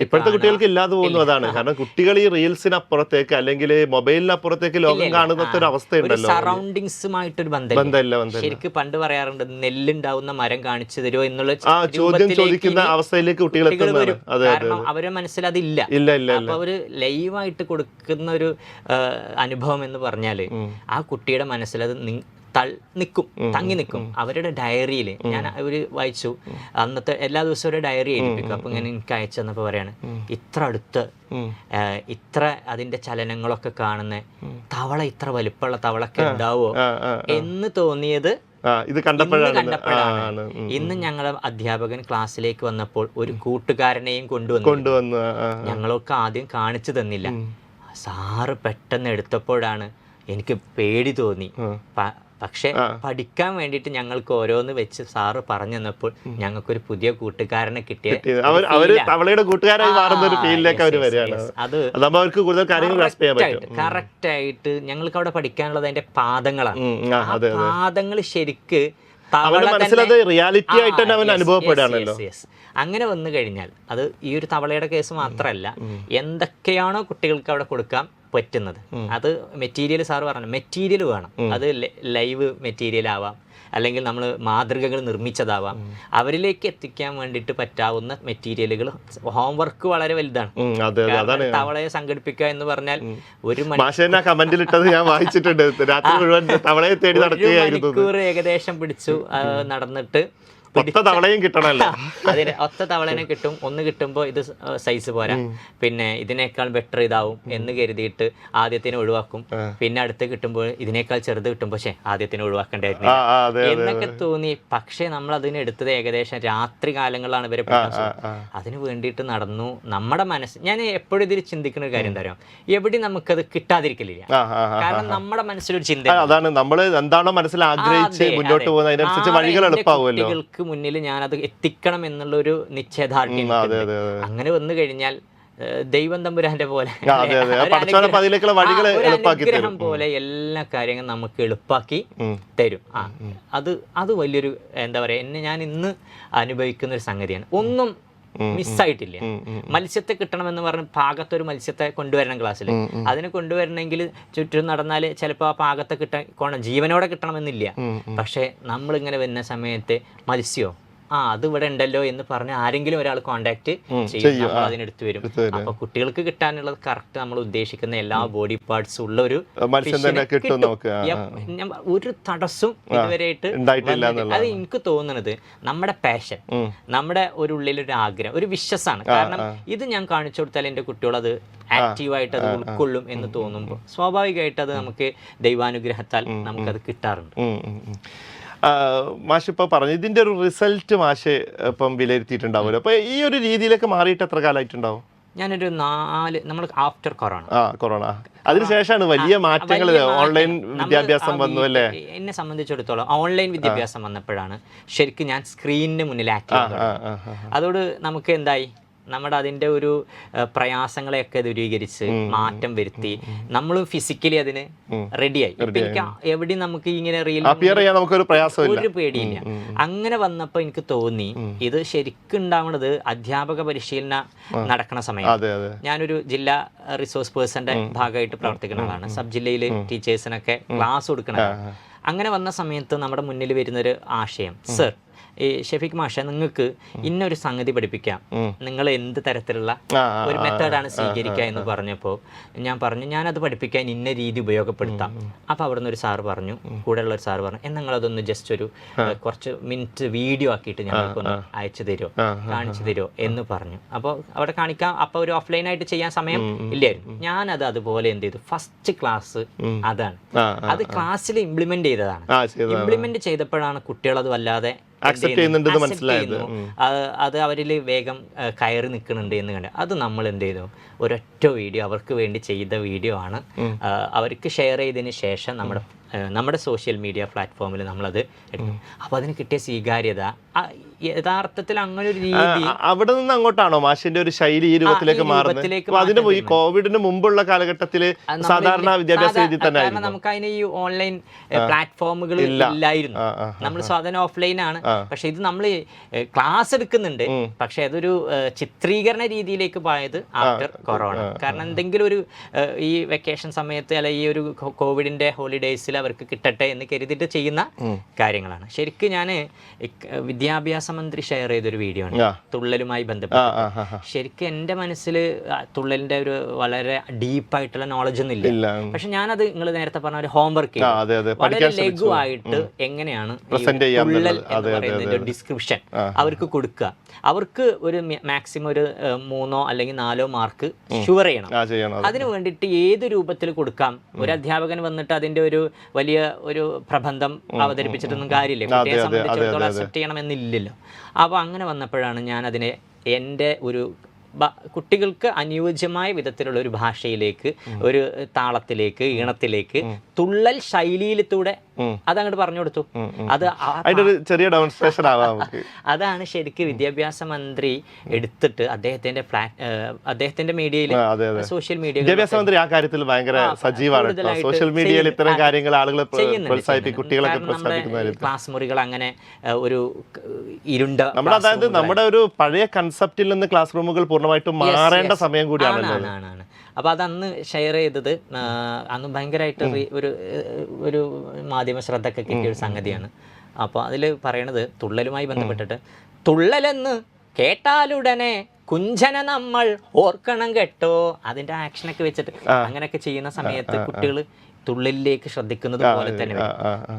ഇപ്പോഴത്തെ കുട്ടികൾക്ക് ഇല്ലാതെ പോകുന്നു. അതാണ് കാരണം കുട്ടികൾ ഈ റീൽസിനപ്പുറത്തേക്ക് അല്ലെങ്കിൽ മൊബൈലിനപ്പുറത്തേക്ക് ലോകം കാണുന്ന ഒരു അവസ്ഥയുണ്ടല്ലോ. സറൗണ്ടിങ്സുമായിട്ടൊരു ബന്ധമില്ല. ശരിക്കും പണ്ട് പറയാറുണ്ട്, നെല്ലുണ്ടാവുന്ന മരം കാണിച്ചു തരുമോ എന്നുള്ള ചോദ്യം ചോദിക്കുന്ന അവസ്ഥയിലേക്ക് കുട്ടികൾ വരും. കാരണം അവരുടെ മനസ്സിൽ അതില്ല. അപ്പൊ അവര് ലൈവായിട്ട് കൊടുക്കുന്ന ഒരു അനുഭവം എന്ന് പറഞ്ഞാല് ആ കുട്ടിയുടെ മനസ്സിൽ അത് തങ്ങി നിൽക്കും. അവരുടെ ഡയറിയിൽ ഞാൻ വായിച്ചു, അന്നത്തെ എല്ലാ ദിവസവും ഒരു ഡയറി എഴുതിപ്പിക്കും. അപ്പൊ ഇങ്ങനെ എനിക്ക് അയച്ചു തന്നപ്പോ പറയാണ്, ഇത്ര അടുത്ത് ഇത്ര അതിന്റെ ചലനങ്ങളൊക്കെ കാണുന്ന തവള, ഇത്ര വലിപ്പമുള്ള തവളൊക്കെ ഉണ്ടാവോ എന്ന് തോന്നിയത് ഇത് കണ്ടപ്പോഴാണ്. ഇന്ന് ഞങ്ങളെ അധ്യാപകൻ ക്ലാസ്സിലേക്ക് വന്നപ്പോൾ ഒരു കൂട്ടുകാരനെയും കൊണ്ടുവന്നു. ഞങ്ങളൊക്കെ ആദ്യം കാണിച്ചു തന്നില്ല. സാറ് പെട്ടെന്ന് എടുത്തപ്പോഴാണ് എനിക്ക് പേടി തോന്നി. പക്ഷെ പഠിക്കാൻ വേണ്ടിയിട്ട് ഞങ്ങൾക്ക് ഓരോന്ന് വെച്ച് സാറ് പറഞ്ഞു തന്നപ്പോൾ ഞങ്ങൾക്കൊരു പുതിയ കൂട്ടുകാരനെ കിട്ടിയ കറക്റ്റ് ആയിട്ട് ഞങ്ങൾക്ക് അവിടെ പഠിക്കാനുള്ളത് അതിന്റെ പാദങ്ങളാണ്. പാദങ്ങൾ ശരിക്ക് അങ്ങനെ വന്നു കഴിഞ്ഞാൽ അത് ഈ ഒരു തവളയുടെ കേസ് മാത്രമല്ല, എന്തൊക്കെയാണോ കുട്ടികൾക്ക് അവിടെ കൊടുക്കാൻ പറ്റുന്നത് അത് മെറ്റീരിയൽ, സാറ് പറഞ്ഞു മെറ്റീരിയൽ വേണം. അത് ലൈവ് മെറ്റീരിയൽ ആവാം, അല്ലെങ്കിൽ നമ്മൾ മാതൃകകൾ നിർമ്മിച്ചതാവാം. അവരിലേക്ക് എത്തിക്കാൻ വേണ്ടിയിട്ട് പറ്റാവുന്ന മെറ്റീരിയലുകൾ. ഹോംവർക്ക് വളരെ വലുതാണ്. തവളയെ സംഘടിപ്പിക്കുക എന്ന് പറഞ്ഞാൽ ഒരു കമന്റിലിട്ടത് ഞാൻ വായിച്ചിട്ടുണ്ട്. രാത്രി മുഴുവൻ തവളയെ തേടി നടക്കുകയായിരുന്നു. മണിക്കൂർ ഏകദേശം പിടിച്ചു നടന്നിട്ട് ഒത്ത തവളയും കിട്ടണല്ലോ. അതിന് ഒത്ത തവളനെ കിട്ടും. ഒന്ന് കിട്ടുമ്പോൾ ഇത് സൈസ് പോരാ, പിന്നെ ഇതിനേക്കാൾ ബെറ്റർ ഇതാവും എന്ന് കരുതിയിട്ട് ആദ്യത്തിനെ ഒഴിവാക്കും. പിന്നെ അടുത്ത് കിട്ടുമ്പോൾ ഇതിനേക്കാൾ ചെറുത് കിട്ടുമ്പോൾ ആദ്യത്തിനെ ഒഴിവാക്കേണ്ടായിരുന്നു എന്നൊക്കെ തോന്നി. പക്ഷേ നമ്മൾ അതിന് എടുത്തത് ഏകദേശം രാത്രി കാലങ്ങളിലാണ് ഇവരെ അതിന് വേണ്ടിയിട്ട് നടന്നു. നമ്മുടെ മനസ്സ്, ഞാൻ എപ്പോഴും ഇതിൽ ചിന്തിക്കുന്ന ഒരു കാര്യം എന്താ പറയുക, എവിടെ നമുക്കത് കിട്ടാതിരിക്കില്ല. കാരണം നമ്മുടെ മനസ്സിലൊരു ചിന്ത അതാണ്, നമ്മൾ എന്താണോ മനസ്സിൽ ആഗ്രഹിച്ച് മുന്നോട്ട് പോകുന്നത് അതിനനുസരിച്ച് വഴികൾ എളുപ്പമാവുമല്ലോ. കുട്ടികൾക്ക് മുന്നിൽ ഞാനത് എത്തിക്കണം എന്നുള്ളൊരു നിശ്ചയദാർഢ്യം. അങ്ങനെ വന്നു കഴിഞ്ഞാൽ ദൈവം തമ്പുരാന്റെ പോലെ അനുഗ്രഹം പോലെ എല്ലാ കാര്യങ്ങളും നമുക്ക് എളുപ്പാക്കി തരും. അത് വലിയൊരു എന്താ പറയാ, ഞാൻ ഇന്ന് അനുഭവിക്കുന്ന ഒരു സംഗതിയാണ്. ഒന്നും മിസ്സായിട്ടില്ല. മത്സ്യത്തെ കിട്ടണമെന്ന് പറഞ്ഞ് പാകത്തൊരു മത്സ്യത്തെ കൊണ്ടുവരണം ക്ലാസ്സിൽ. അതിന് കൊണ്ടുവരണമെങ്കിൽ ചുറ്റും നടന്നാൽ ചിലപ്പോൾ ആ പാകത്തെ കിട്ടാൻ ജീവനോടെ കിട്ടണമെന്നില്ല. പക്ഷെ നമ്മളിങ്ങനെ വരുന്ന സമയത്ത് മത്സ്യമോ അത് ഇവിടെ ഉണ്ടല്ലോ എന്ന് പറഞ്ഞ് ആരെങ്കിലും ഒരാൾ കോണ്ടാക്ട് ചെയ്യും, അതിനെടുത്ത് വരും. അപ്പൊ കുട്ടികൾക്ക് കിട്ടാനുള്ളത് കറക്റ്റ് നമ്മൾ ഉദ്ദേശിക്കുന്ന എല്ലാ ബോഡി പാർട്സും ഉള്ള ഒരു ഒരു തടസ്സം ഇതുവരെയായിട്ട്. അത് എനിക്ക് തോന്നുന്നത് നമ്മുടെ പാഷൻ, നമ്മുടെ ഒരു ഉള്ളിലൊരു ആഗ്രഹം, ഒരു വിശ്വാസമാണ്. കാരണം ഇത് ഞാൻ കാണിച്ചു കൊടുത്താൽ എൻ്റെ കുട്ടികൾ അത് ആക്റ്റീവായിട്ട് അത് ഉൾക്കൊള്ളും എന്ന് തോന്നുമ്പോൾ സ്വാഭാവികമായിട്ട് അത് നമുക്ക് ദൈവാനുഗ്രഹത്താൽ നമുക്കത് കിട്ടാറുണ്ട്. മാഷ് ഇപ്പോൾ പറഞ്ഞു ഇതിന്റെ ഒരു റിസൾട്ട് മാഷ് ഇപ്പം വിലയിരുത്തിയിട്ടുണ്ടാവുമല്ലോ. അപ്പൊ ഈ ഒരു രീതിയിലേക്ക് മാറിയിട്ട് എത്ര കാലമായിട്ടുണ്ടാവും? ഞാനൊരു നമ്മൾ ആഫ്റ്റർ കൊറോണ അതിനുശേഷമാണ് വലിയ മാറ്റങ്ങൾ, ഓൺലൈൻ വിദ്യാഭ്യാസം വന്നു അല്ലേ? എന്നെ സംബന്ധിച്ചിടത്തോളം ഓൺലൈൻ വിദ്യാഭ്യാസം വന്നപ്പോഴാണ് ശരിക്കും ഞാൻ സ്ക്രീനിന് മുന്നിൽ ആക്റ്റീവ്. അതോട് നമുക്ക് എന്തായി, നമ്മുടെ അതിൻ്റെ ഒരു പ്രയാസങ്ങളെയൊക്കെ ദൂരീകരിച്ച് മാറ്റം വരുത്തി നമ്മൾ ഫിസിക്കലി അതിന് റെഡിയായി. എനിക്ക് എവിടെയും നമുക്ക് ഇങ്ങനെ ഒരു പേടിയില്ല. അങ്ങനെ വന്നപ്പോൾ എനിക്ക് തോന്നി ഇത് ശരിക്കും ഉണ്ടാവുന്നത് അധ്യാപക പരിശീലന നടക്കുന്ന സമയം. ഞാനൊരു ജില്ലാ റിസോഴ്സ് പേഴ്സന്റെ ഭാഗമായിട്ട് പ്രവർത്തിക്കുന്ന ആളാണ്. സബ് ജില്ലയിൽ ടീച്ചേഴ്സിനൊക്കെ ക്ലാസ് കൊടുക്കണം. അങ്ങനെ വന്ന സമയത്ത് നമ്മുടെ മുന്നിൽ വരുന്നൊരു ആശയം, സർ ഈ ഷെഫീഖ് മാഷ നിങ്ങൾക്ക് ഇന്നൊരു സംഗതി പഠിപ്പിക്കാം, നിങ്ങൾ എന്ത് തരത്തിലുള്ള ഒരു മെത്തേഡാണ് സ്വീകരിക്കുക എന്ന് പറഞ്ഞപ്പോൾ ഞാൻ പറഞ്ഞു ഞാനത് പഠിപ്പിക്കാൻ ഇന്ന രീതി ഉപയോഗപ്പെടുത്താം. അപ്പോൾ അവിടെ നിന്ന് ഒരു സാറ് പറഞ്ഞു, കൂടെയുള്ള ഒരു സാറ് പറഞ്ഞു, നിങ്ങളതൊന്ന് ജസ്റ്റ് ഒരു കുറച്ച് മിനിറ്റ് വീഡിയോ ആക്കിയിട്ട് ഞങ്ങൾക്കൊന്ന് അയച്ചു തരുമോ, കാണിച്ചു തരുമോ എന്ന് പറഞ്ഞു. അപ്പോൾ അവിടെ കാണിക്കാം. അപ്പോൾ ഒരു ഓഫ്ലൈനായിട്ട് ചെയ്യാൻ സമയം ഇല്ലായിരുന്നു. ഞാനത് അതുപോലെ എന്ത് ചെയ്തു, ഫസ്റ്റ് ക്ലാസ് അതാണ്. അത് ക്ലാസ്സിൽ ഇംപ്ലിമെന്റ് ചെയ്തതാണ്. ഇംപ്ലിമെന്റ് ചെയ്തപ്പോഴാണ് കുട്ടികൾ അത് വല്ലാതെ അത് അവരിൽ വേഗം കയറി നിൽക്കുന്നുണ്ട് എന്ന് കണ്ട് അത് നമ്മൾ എന്ത് ചെയ്തു, ഒരൊറ്റ വീഡിയോ അവർക്ക് വേണ്ടി ചെയ്ത വീഡിയോ ആണ്. അവർക്ക് ഷെയർ ചെയ്തതിന് ശേഷം നമ്മുടെ സോഷ്യൽ മീഡിയ പ്ലാറ്റ്ഫോമിൽ നമ്മളത് എടുക്കും. അപ്പോൾ അതിന് കിട്ടിയ സ്വീകാര്യത യഥാർത്ഥത്തിൽ അങ്ങനെ ഒരു രീതി അവിടെ നിന്ന് അങ്ങോട്ടാണോ മാഷിന്റെ ഒരു ശൈലി ഈ രൂപത്തിലേക്ക് മാറുന്നത്? അതിന് ഈ കോവിഡിന് മുമ്പുള്ള കാലഘട്ടത്തിൽ സാധാരണ വിദ്യാഭ്യാസ രീതി തന്നെ കാരണം നമുക്ക് അതിന് ഈ ഓൺലൈൻ പ്ലാറ്റ്ഫോമുകൾ ഇല്ലായിരുന്നു. നമ്മൾ സാധാരണ ഓഫ്ലൈൻ ആണ്. പക്ഷെ ഇത് നമ്മൾ ക്ലാസ് എടുക്കുന്നുണ്ട്, പക്ഷെ അതൊരു ചിത്രീകരണ രീതിയിലേക്ക് പോയത് ആഫ്റ്റർ കൊറോണ. കാരണം എന്തെങ്കിലും ഒരു ഈ വെക്കേഷൻ സമയത്ത് അല്ല ഈ ഒരു കോവിഡിന്റെ ഹോളിഡേയ്സിൽ അവർക്ക് കിട്ടട്ടെ എന്ന് കരുതിയിട്ട് ചെയ്യുന്ന കാര്യങ്ങളാണ്. ശരിക്കും ഞാൻ വിദ്യാഭ്യാസ മന്ത്രി ഷെയർ ചെയ്തൊരു വീഡിയോ ആണ് തുള്ളലുമായി ബന്ധപ്പെട്ട്. ശരിക്കും എൻ്റെ മനസ്സിൽ തുള്ളലിന്റെ ഒരു വളരെ ഡീപ്പായിട്ടുള്ള നോളജ് ഒന്നും ഇല്ല. പക്ഷെ ഞാനത് നിങ്ങൾ നേരത്തെ പറഞ്ഞ ഒരു ഹോംവർക്ക് വളരെ ലഘുവായിട്ട് എങ്ങനെയാണ് തുള്ളൽ എന്ന് പറയുന്നതിന്റെ ഡിസ്ക്രിപ്ഷൻ അവർക്ക് കൊടുക്കുക. അവർക്ക് ഒരു മാക്സിമം ഒരു 3 അല്ലെങ്കിൽ 4 മാർക്ക് ഷുവർ ചെയ്യണം. അതിനു വേണ്ടിയിട്ട് ഏത് രൂപത്തിൽ കൊടുക്കാം. ഒരു അധ്യാപകൻ വന്നിട്ട് അതിന്റെ ഒരു വലിയ ഒരു പ്രബന്ധം അവതരിപ്പിച്ചിട്ടൊന്നും കാര്യമില്ല. കുട്ടിയെ സംബന്ധിച്ചിടത്തോളം അക്സെപ്റ്റ് ചെയ്യണമെന്നില്ലല്ലോ. അപ്പോൾ അങ്ങനെ വന്നപ്പോഴാണ് ഞാൻ അതിനെ എൻ്റെ ഒരു കുട്ടികൾക്ക് അനുയോജ്യമായ വിധത്തിലുള്ള ഒരു ഭാഷയിലേക്ക്, ഒരു താളത്തിലേക്ക്, ഈണത്തിലേക്ക്, തുള്ളൽ ശൈലിയിലൂടെ അതങ്ങോട്ട് പറഞ്ഞു കൊടുത്തു. ചെറിയ ഡെമോൺസ്ട്രേഷൻ ആവാം. അതാണ് ശരിക്കും വിദ്യാഭ്യാസ മന്ത്രി എടുത്തിട്ട് അദ്ദേഹത്തിന്റെ മീഡിയയിൽ, സോഷ്യൽ മീഡിയ വിദ്യാഭ്യാസ മന്ത്രി ആ കാര്യത്തിൽ ഭയങ്കര സജീവമാണ്. സോഷ്യൽ മീഡിയയിൽ ഇത്തരം കാര്യങ്ങൾ ആളുകളെ പ്രോത്സാഹിപ്പിക്കും, കുട്ടികളൊക്കെ പ്രോത്സാഹിപ്പിക്കുന്ന ക്ലാസ് മുറികൾ അങ്ങനെ ഒരു ഇരുണ്ട അതായത് നമ്മുടെ ഒരു പഴയ കൺസെപ്റ്റിൽ നിന്ന് ക്ലാസ് റൂമുകൾ പൂർണ്ണമായിട്ടും മാറേണ്ട സമയം കൂടിയാണ്. അപ്പോൾ അതന്ന് ഷെയർ ചെയ്തത് അന്ന് ഭയങ്കരമായിട്ട് ഒരു മാധ്യമ ശ്രദ്ധയൊക്കെ കിട്ടിയ ഒരു സംഗതിയാണ്. അപ്പോൾ അതിൽ പറയണത് തുള്ളലുമായി ബന്ധപ്പെട്ടിട്ട്, തുള്ളലെന്ന് കേട്ടാലുടനെ കുഞ്ചന നമ്മൾ ഓർക്കണം കേട്ടോ. അതിൻ്റെ ആക്ഷനൊക്കെ വെച്ചിട്ട് അങ്ങനെയൊക്കെ ചെയ്യുന്ന സമയത്ത് കുട്ടികൾ തുള്ളലിലേക്ക് ശ്രദ്ധിക്കുന്നത് പോലെ തന്നെ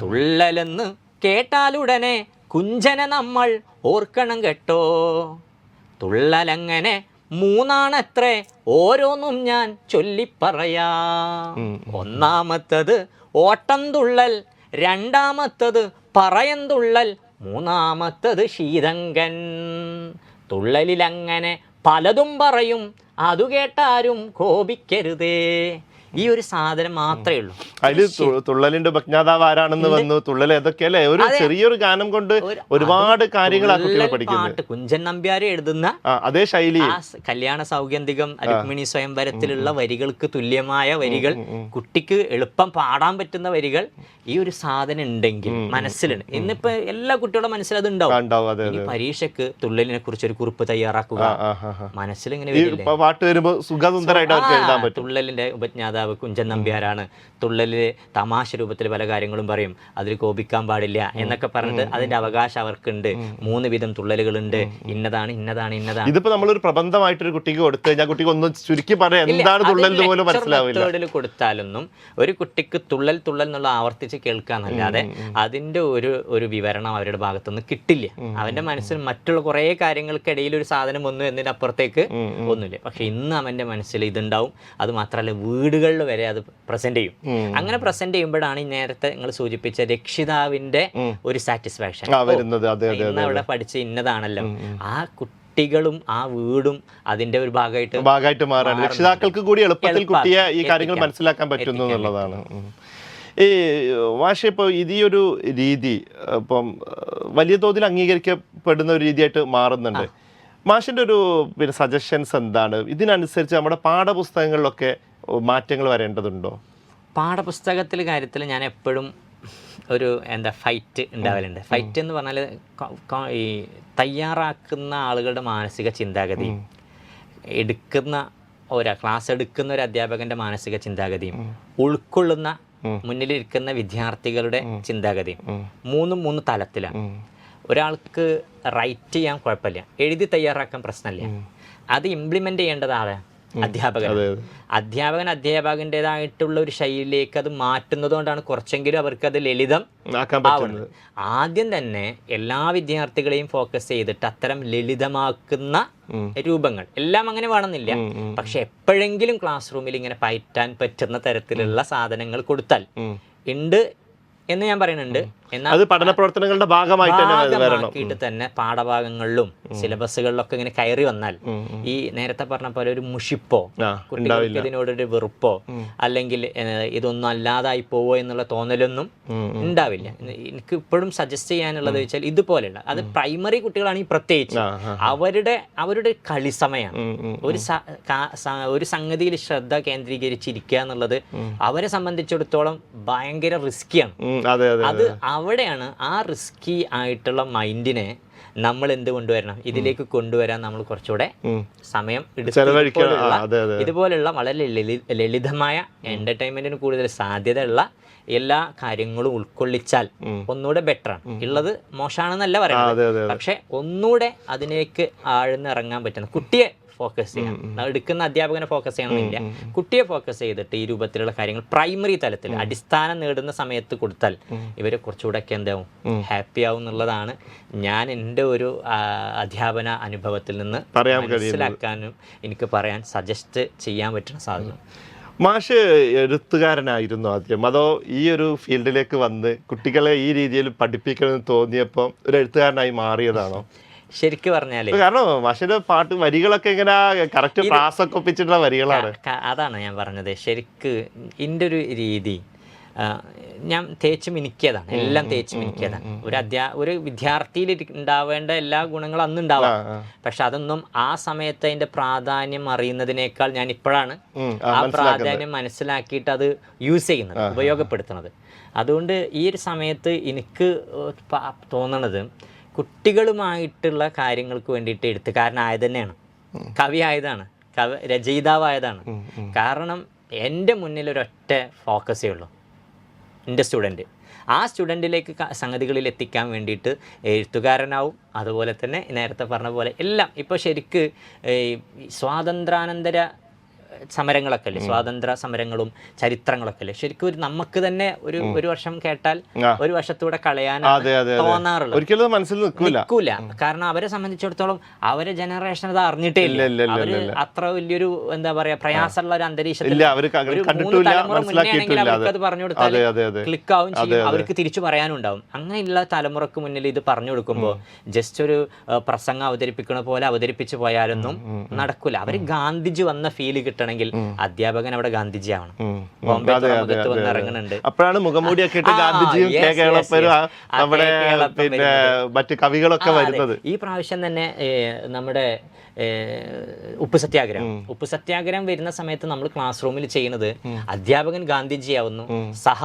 തുള്ളലെന്ന് കേട്ടാലുടനെ കുഞ്ചനെ നമ്മൾ ഓർക്കണം കേട്ടോ. തുള്ളലങ്ങനെ മൂന്നാണത്രേ ഓരോന്നും ഞാൻ ചൊല്ലിപ്പറയാം. ഒന്നാമത്തത് ഓട്ടം തുള്ളൽ, രണ്ടാമത്തത് പറയന്തുള്ളൽ, മൂന്നാമത്തത് ശീതങ്കൻ. തുള്ളലിലങ്ങനെ പലതും പറയും, അതു കേട്ടാരും കോപിക്കരുതേ. ഈ ഒരു സാധനം മാത്രമേ ഉള്ളൂ. അതില് തുള്ളലിന്റെ ഉപജ്ഞാതാവ് ആരാണെന്ന് വന്നു, തുള്ളൽ ഏതൊക്കെയല്ലേ, ഒരു ചെറിയൊരു ഗാനം കൊണ്ട് ഒരുപാട് കാര്യങ്ങൾ ആ കുട്ടികൾ പഠിക്കുന്നത്. കുഞ്ചൻ നമ്പ്യാർ എഴുതുന്ന അതേ ശൈലി, കല്യാണ സൗഗന്ധികം, രുക്മിണി സ്വയംവരത്തിലുള്ള വരികൾക്ക് തുല്യമായ വരികൾ, കുട്ടിക്ക് എളുപ്പം പാടാൻ പറ്റുന്ന വരികൾ ഈ ഒരു സാധനം ഉണ്ടെങ്കിൽ മനസ്സിലുണ്ട്. ഇന്നിപ്പോ എല്ലാ കുട്ടികളുടെ മനസ്സിൽ അത് ഉണ്ടാവും. ഈ പരീക്ഷയ്ക്ക് തുള്ളലിനെ കുറിച്ച് ഒരു കുറിപ്പ് തയ്യാറാക്കുക, മനസ്സിലിങ്ങനെ പാട്ട് വരുമ്പോ സുഖസുന്ദരമായിട്ട് എഴുതാൻ പറ്റും. തുള്ളലിന്റെ ഉപജ്ഞാതാവ് കുഞ്ചൻ നമ്പ്യാരാണ്. തുള്ളലില് തമാശ രൂപത്തിൽ പല കാര്യങ്ങളും പറയും, അതിൽ കോപിക്കാൻ പാടില്ല എന്നൊക്കെ പറഞ്ഞിട്ട് അതിന്റെ അവകാശം അവർക്കുണ്ട്. 3 വിധം തുള്ളലുകളുണ്ട്, ഇന്നതാണ് ഇന്നതാണ് ഇന്നതാണ്. ഇതിപ്പോ നമ്മളൊരു പ്രബന്ധമായിട്ടൊരു കുട്ടിക്ക് കൊടുത്തു കഴിഞ്ഞാൽ കുട്ടിക്ക് ഒന്നും ചുരുക്കി പറയാം എന്താണ് തുള്ളൽ പോലും മനസ്സിലാവില്ല. കൊടുത്താലൊന്നും ഒരു കുട്ടിക്ക് തുള്ളൽ തുള്ളൽ എന്നുള്ള ആവർത്തിച്ച് കേൾക്കാന്നല്ലാതെ അതിന്റെ ഒരു വിവരണം അവരുടെ ഭാഗത്തുനിന്ന് കിട്ടില്ല. അവന്റെ മനസ്സിൽ മറ്റുള്ള കുറെ കാര്യങ്ങൾക്കിടയിൽ ഒരു സാധനം വന്നു എന്നതിനപ്പുറത്തേക്ക് ഒന്നുമില്ല. പക്ഷെ ഇന്ന് അവന്റെ മനസ്സിൽ ഇതുണ്ടാവും. അത് മാത്രമല്ല വീടുകളിൽ വരെ അത് പ്രസന്റ് ചെയ്യും. അങ്ങനെ പ്രസന്റ് ചെയ്യുമ്പോഴാണ് ഈ നേരത്തെ നിങ്ങൾ സൂചിപ്പിച്ച രക്ഷിതാവിന്റെ ഒരു സാറ്റിസ്ഫാക്ഷൻ ഇന്ന് അവിടെ പഠിച്ച് ഇന്നതാണല്ലോ. ആ കുട്ടികളും ആ വീടും അതിന്റെ ഒരു ഭാഗമായിട്ട് മാറാണ്. രക്ഷിതാക്കൾക്ക് കൂടി എളുപ്പത്തിൽ കുട്ടിയെ ഈ കാര്യങ്ങൾ മനസ്സിലാക്കാൻ പറ്റുന്നു എന്നുള്ളതാണ്. ഈ ഭാഷ ഇപ്പോൾ ഈ ഒരു രീതി ഇപ്പം വലിയ തോതിൽ അംഗീകരിക്കപ്പെടുന്ന ഒരു രീതിയായിട്ട് മാറുന്നുണ്ട്. മാഷിൻ്റെ ഒരു സജഷൻസ് എന്താണ്? ഇതിനനുസരിച്ച് നമ്മുടെ പാഠപുസ്തകങ്ങളിലൊക്കെ മാറ്റങ്ങൾ വരേണ്ടതുണ്ടോ? പാഠപുസ്തകത്തിലെ കാര്യത്തിൽ ഞാൻ എപ്പോഴും ഒരു ഫൈറ്റ് ഉണ്ടാവലുണ്ട്. ഫൈറ്റ് എന്ന് പറഞ്ഞാൽ ഈ തയ്യാറാക്കുന്ന ആളുകളുടെ മാനസിക ചിന്താഗതി, ക്ലാസ് എടുക്കുന്ന ഒരു അധ്യാപകൻ്റെ മാനസിക ചിന്താഗതിയും ഉൾക്കൊള്ളുന്ന മുന്നിലിരിക്കുന്ന വിദ്യാർത്ഥികളുടെ ചിന്താഗതിയും മൂന്ന് തലത്തിലാണ്. ഒരാൾക്ക് റൈറ്റ് ചെയ്യാൻ കുഴപ്പമില്ല, എഴുതി തയ്യാറാക്കാൻ പ്രശ്നമില്ല. അത് ഇംപ്ലിമെൻ്റ് ചെയ്യേണ്ടത് ആരാണ്? അധ്യാപകൻ്റെതായിട്ടുള്ള ഒരു ശൈലിയിലേക്ക് അത് മാറ്റുന്നത് കൊണ്ടാണ് കുറച്ചെങ്കിലും അവർക്ക് അത് ലളിതം ആവുന്നത്. ആദ്യം തന്നെ എല്ലാ വിദ്യാർത്ഥികളെയും ഫോക്കസ് ചെയ്തിട്ട് അത്തരം ലളിതമാക്കുന്ന രൂപങ്ങൾ എല്ലാം അങ്ങനെ വേണമെന്നില്ല, പക്ഷെ എപ്പോഴെങ്കിലും ക്ലാസ് റൂമിൽ ഇങ്ങനെ പയറ്റാൻ പറ്റുന്ന തരത്തിലുള്ള സാധനങ്ങൾ കൊടുത്താൽ ഉണ്ട് എന്ന് ഞാൻ പറയുന്നുണ്ട്. എന്നാൽ പഠന പ്രവർത്തനങ്ങളുടെ ഭാഗമായിട്ട് തന്നെ പാഠഭാഗങ്ങളിലും സിലബസുകളിലൊക്കെ ഇങ്ങനെ കയറി വന്നാൽ ഈ നേരത്തെ പറഞ്ഞ പോലെ ഒരു മുഷിപ്പോ, കുട്ടികൾക്ക് ഇതിനോടൊരു വെറുപ്പോ, അല്ലെങ്കിൽ ഇതൊന്നും അല്ലാതായി പോവോ എന്നുള്ള തോന്നലൊന്നും ഉണ്ടാവില്ല. എനിക്ക് ഇപ്പോഴും സജസ്റ്റ് ചെയ്യാനുള്ളത് വെച്ചാൽ ഇതുപോലെയുള്ള, അത് പ്രൈമറി കുട്ടികളാണെങ്കിൽ പ്രത്യേകിച്ച് അവരുടെ കളി സമയമാണ്. ഒരു സംഗതിയിൽ ശ്രദ്ധ കേന്ദ്രീകരിച്ചിരിക്കുക എന്നുള്ളത് അവരെ സംബന്ധിച്ചിടത്തോളം ഭയങ്കര റിസ്കിയാണ്. അത് അവിടെയാണ് ആ റിസ്കി ആയിട്ടുള്ള മൈൻഡിനെ നമ്മൾ എന്ത് കൊണ്ടുവരണം, ഇതിലേക്ക് കൊണ്ടുവരാൻ നമ്മൾ കുറച്ചുകൂടെ സമയം ഇതുപോലുള്ള വളരെ ലളിതമായ എന്റർടൈൻമെന്റിന് കൂടുതൽ സാധ്യതയുള്ള എല്ലാ കാര്യങ്ങളും ഉൾക്കൊള്ളിച്ചാൽ ഒന്നുകൂടെ ബെറ്ററാണ്. ഉള്ളത് മോശമാണെന്നല്ല പറയുന്നത്, പക്ഷെ ഒന്നുകൂടെ അതിലേക്ക് ആഴ്ന്നിറങ്ങാൻ പറ്റുന്ന കുട്ടിയെ ഫോക്കസ് ചെയ്യണം. എടുക്കുന്ന അധ്യാപകനെ ഫോക്കസ് ചെയ്യണമെന്നില്ല, കുട്ടിയെ ഫോക്കസ് ചെയ്തിട്ട് ഈ രൂപത്തിലുള്ള കാര്യങ്ങൾ പ്രൈമറി തലത്തിൽ അടിസ്ഥാനം നേടുന്ന സമയത്ത് കൊടുത്താൽ ഇവരെ കുറച്ചുകൂടെ ഒക്കെ എന്താവും, ഹാപ്പി ആവും എന്നുള്ളതാണ് ഞാൻ എൻ്റെ ഒരു അധ്യാപന അനുഭവത്തിൽ നിന്ന് മനസ്സിലാക്കാനും എനിക്ക് പറയാൻ സജസ്റ്റ് ചെയ്യാൻ പറ്റുന്ന സാധനം. മാഷ് എഴുത്തുകാരനായിരുന്നു ആദ്യം, അതോ ഈ ഒരു ഫീൽഡിലേക്ക് വന്ന് കുട്ടികളെ ഈ രീതിയിൽ പഠിപ്പിക്കണമെന്ന് തോന്നിയപ്പോൾ ഒരു എഴുത്തുകാരനായി മാറിയതാണോ? ശരിക്കും പറഞ്ഞാല് കാരണം മാഷിന്റെ പാട്ട് വരികളൊക്കെ ഇങ്ങനെ കറക്റ്റ് പ്രാസൊക്കെ ഒപ്പിച്ചിട്ടുള്ള വരികളാണ്. അതാണ് ഞാൻ പറഞ്ഞത്. ശരിക്ക് എൻ്റെ ഒരു രീതി ഞാൻ തേച്ച് മിനിക്കിയതാണ്, എല്ലാം തേച്ച് മിനിക്കിയതാണ്. ഒരു വിദ്യാർത്ഥിയിൽ ഉണ്ടാവേണ്ട എല്ലാ ഗുണങ്ങളും അന്ന് ഉണ്ടാവാം, പക്ഷെ അതൊന്നും ആ സമയത്ത് അതിന്റെ പ്രാധാന്യം അറിയുന്നതിനേക്കാൾ ഞാൻ ഇപ്പോഴാണ് ആ പ്രാധാന്യം മനസ്സിലാക്കിയിട്ട് അത് യൂസ് ചെയ്യുന്നത്, ഉപയോഗപ്പെടുത്തുന്നത്. അതുകൊണ്ട് ഈ ഒരു സമയത്ത് എനിക്ക് തോന്നണത് കുട്ടികളുമായിട്ടുള്ള കാര്യങ്ങൾക്ക് വേണ്ടിയിട്ട് എഴുത്തുകാരനായത് തന്നെയാണ്, കവി ആയതാണ്, രചയിതാവായതാണ്. കാരണം എൻ്റെ മുന്നിൽ ഒരൊറ്റ ഫോക്കസേ ഉള്ളൂ, എൻ്റെ സ്റ്റുഡൻറ്റ്. ആ സ്റ്റുഡൻറ്റിലേക്ക് സംഗതികളിൽ എത്തിക്കാൻ വേണ്ടിയിട്ട് എഴുത്തുകാരനാവും. അതുപോലെ തന്നെ നേരത്തെ പറഞ്ഞ പോലെ എല്ലാം ഇപ്പോൾ ശരിക്ക് സ്വാതന്ത്ര്യാനന്തര സമരങ്ങളൊക്കെ അല്ലേ, സ്വാതന്ത്ര്യ സമരങ്ങളും ചരിത്രങ്ങളൊക്കെ അല്ലേ, ശരിക്കും നമുക്ക് തന്നെ ഒരു വർഷം കേട്ടാൽ ഒരു വർഷത്തൂടെ കളയാൻ തോന്നാറുള്ളത്. ഒരിക്കലും മനസ്സിൽ നിൽക്കൂല. കാരണം അവരെ സംബന്ധിച്ചിടത്തോളം അവരെ ജനറേഷൻ അത് അറിഞ്ഞിട്ടേ ഇല്ല. അവര് അത്ര വലിയൊരു എന്താ പറയാ പ്രയാസമുള്ള ഒരു അന്തരീക്ഷത്തിൽ 3 തലമുറ മുന്നേ ആണെങ്കിൽ അവർക്ക് അത് പറഞ്ഞു കൊടുത്താൽ ക്ലിക്ക് ആവും ചെയ്യും, അവർക്ക് തിരിച്ചു പറയാനും ഉണ്ടാവും. അങ്ങനെയുള്ള തലമുറക്ക് മുന്നിൽ ഇത് പറഞ്ഞു കൊടുക്കുമ്പോൾ ജസ്റ്റ് ഒരു പ്രസംഗം അവതരിപ്പിക്കണ പോലെ അവതരിപ്പിച്ചു പോയാലൊന്നും നടക്കൂല. അവര് ഗാന്ധിജി വന്ന ഫീല് കിട്ടണമെങ്കിൽ അധ്യാപകൻ അവിടെ ഗാന്ധിജി ആവണം. ബോംബെ തുറമുഖത്ത് വന്ന് ഇറങ്ങുന്നുണ്ട്, അപ്പോഴാണ് മുഖംമൂടിയൊക്കെ ഇട്ട് ഗാന്ധിജിയും നമ്മുടെ പിന്നെ മറ്റു കവികളൊക്കെ വരുന്നത്. ഈ പ്രാവശ്യം തന്നെ നമ്മുടെ ഉപ്പ് സത്യാഗ്രഹം വരുന്ന സമയത്ത് നമ്മൾ ക്ലാസ് റൂമിൽ ചെയ്യുന്നത് അധ്യാപകൻ ഗാന്ധിജിയാവുന്നു, സഹ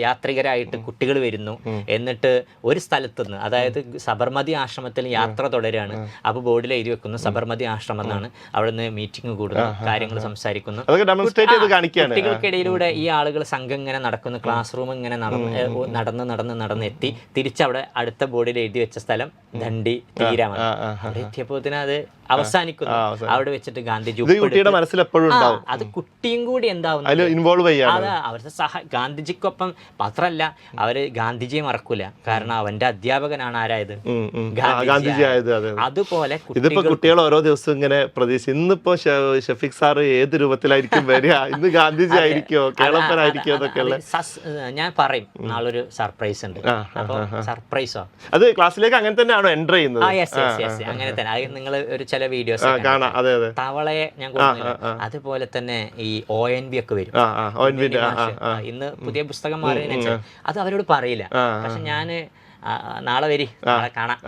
യാത്രികരായിട്ട് കുട്ടികൾ വരുന്നു, എന്നിട്ട് ഒരു സ്ഥലത്തുനിന്ന്, അതായത് സബർമതി ആശ്രമത്തിൽ യാത്ര തുടരുകയാണ്. അപ്പോൾ ബോർഡിൽ എഴുതി വെക്കുന്നു സബർമതി ആശ്രമം എന്നാണ്. അവിടെ നിന്ന് മീറ്റിംഗ് കൂടുന്നു, കാര്യങ്ങൾ സംസാരിക്കുന്നു. കുട്ടികൾക്കിടയിലൂടെ ഈ ആളുകൾ സംഘം ഇങ്ങനെ നടക്കുന്നു, ക്ലാസ് റൂം ഇങ്ങനെ നടന്ന് എത്തി തിരിച്ചവിടെ അടുത്ത ബോർഡിൽ എഴുതി വെച്ച സ്ഥലം ദണ്ഡി തീരാമാണ്. അവിടെ എത്തിയപ്പോൾ അത് അവസാനിക്കുന്നു. അവിടെ വെച്ചിട്ട് ഗാന്ധിജി കുട്ടിയുടെ മനസ്സിൽ എപ്പോഴും ഉണ്ടാവും. അത് കുട്ടിയും കൂടി എന്താവും അവരുടെ ഗാന്ധിജിക്കൊപ്പം മാത്രല്ല, അവര് ഗാന്ധിജിയെ മറക്കൂല. കാരണം അവന്റെ അധ്യാപകനാണ് ആരായത്, ഗാന്ധിജി ആയത്. അതുപോലെ ഇതിപ്പോ കുട്ടികൾ ഓരോ ദിവസവും ഇങ്ങനെ പ്രതീക്ഷ, ഇന്നിപ്പോ ഷഫീഖ് സാറ് ഏത് രൂപത്തിലായിരിക്കും വരിക, ഇന്ന് ഗാന്ധിജി ആയിരിക്കോ കേളപ്പനായിരിക്കോ എന്നൊക്കെയുള്ള ഞാൻ പറയും. നാളൊരു സർപ്രൈസ് ഉണ്ട്. അപ്പൊ സർപ്രൈസോ അത് ക്ലാസ്സിലേക്ക് അങ്ങനെ തന്നെയാണോ എൻ്റർ ചെയ്യുന്നത്? അങ്ങനെ തന്നെ. അത് നിങ്ങൾ ഒരു ചില വീഡിയോസ് തവളയെ ഞാൻ കൊടുക്കുന്നില്ല. അതുപോലെ തന്നെ ഈ ONV ഒക്കെ വരും. ഇന്ന് പുതിയ പുസ്തകം മാറിയതിനനുസരിച്ച് അത് അവരോട് പറയില്ല. പക്ഷെ ഞാന് നാളെ വരി, നാളെ കാണാം.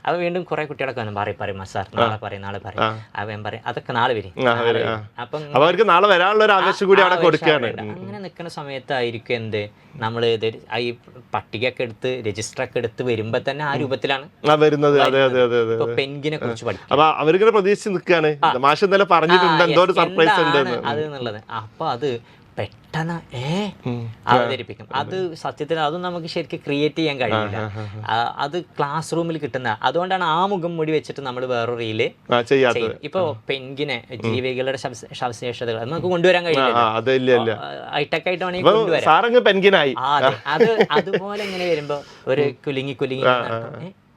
അപ്പൊ വീണ്ടും കുറെ കുട്ടികളൊക്കെ വന്നു പറയും സാർ നാളെ പറയും അവ ഞാൻ പറയും അതൊക്കെ നാളെ വരും. അപ്പം അവർക്ക് നാളെ വരാനുള്ള ഒരു ആവേശം കൂടി അവിടെ കൊടുക്കുകയാണ്. അങ്ങനെ നിൽക്കുന്ന സമയത്തായിരിക്കും എന്ത് നമ്മള് ഈ പട്ടികയൊക്കെ എടുത്ത് രജിസ്റ്റർ ഒക്കെ എടുത്ത് വരുമ്പോ തന്നെ ആ രൂപത്തിലാണ് വരുന്നത്. പെൻഗിനെ കുറിച്ച് പഠിക്കും. അപ്പൊ അവരിങ്ങനെ പ്രതീക്ഷിച്ച് നിൽക്കുകയാണ്, മാഷ് ഇന്നലെ പറഞ്ഞിട്ടുണ്ട് എന്തോ ഒരു സർപ്രൈസ് ഉണ്ട് അത് എന്നുള്ളത്. അപ്പൊ അത് പെട്ടെന്ന് അവതരിപ്പിക്കും. അത് സത്യത്തിൽ അതും നമുക്ക് ശരിക്കും ക്രിയേറ്റ് ചെയ്യാൻ കഴിയില്ല. അത് ക്ലാസ് റൂമിൽ കിട്ടുന്ന, അതുകൊണ്ടാണ് ആ മുഖം മൂടി വെച്ചിട്ട് നമ്മൾ വേറൊരു റീല് ചെയ്യും. ഇപ്പൊ പെൻഗിനെ ജീവികളുടെ സവിശേഷതകൾ നമുക്ക് കൊണ്ടുവരാൻ കഴിയില്ല, ഹൈടെക് ആയിട്ട് വേണമെങ്കിൽ കൊണ്ടുവരാം. അത് അതുപോലെ ഇങ്ങനെ വരുമ്പോ ഒരു കുലുങ്ങി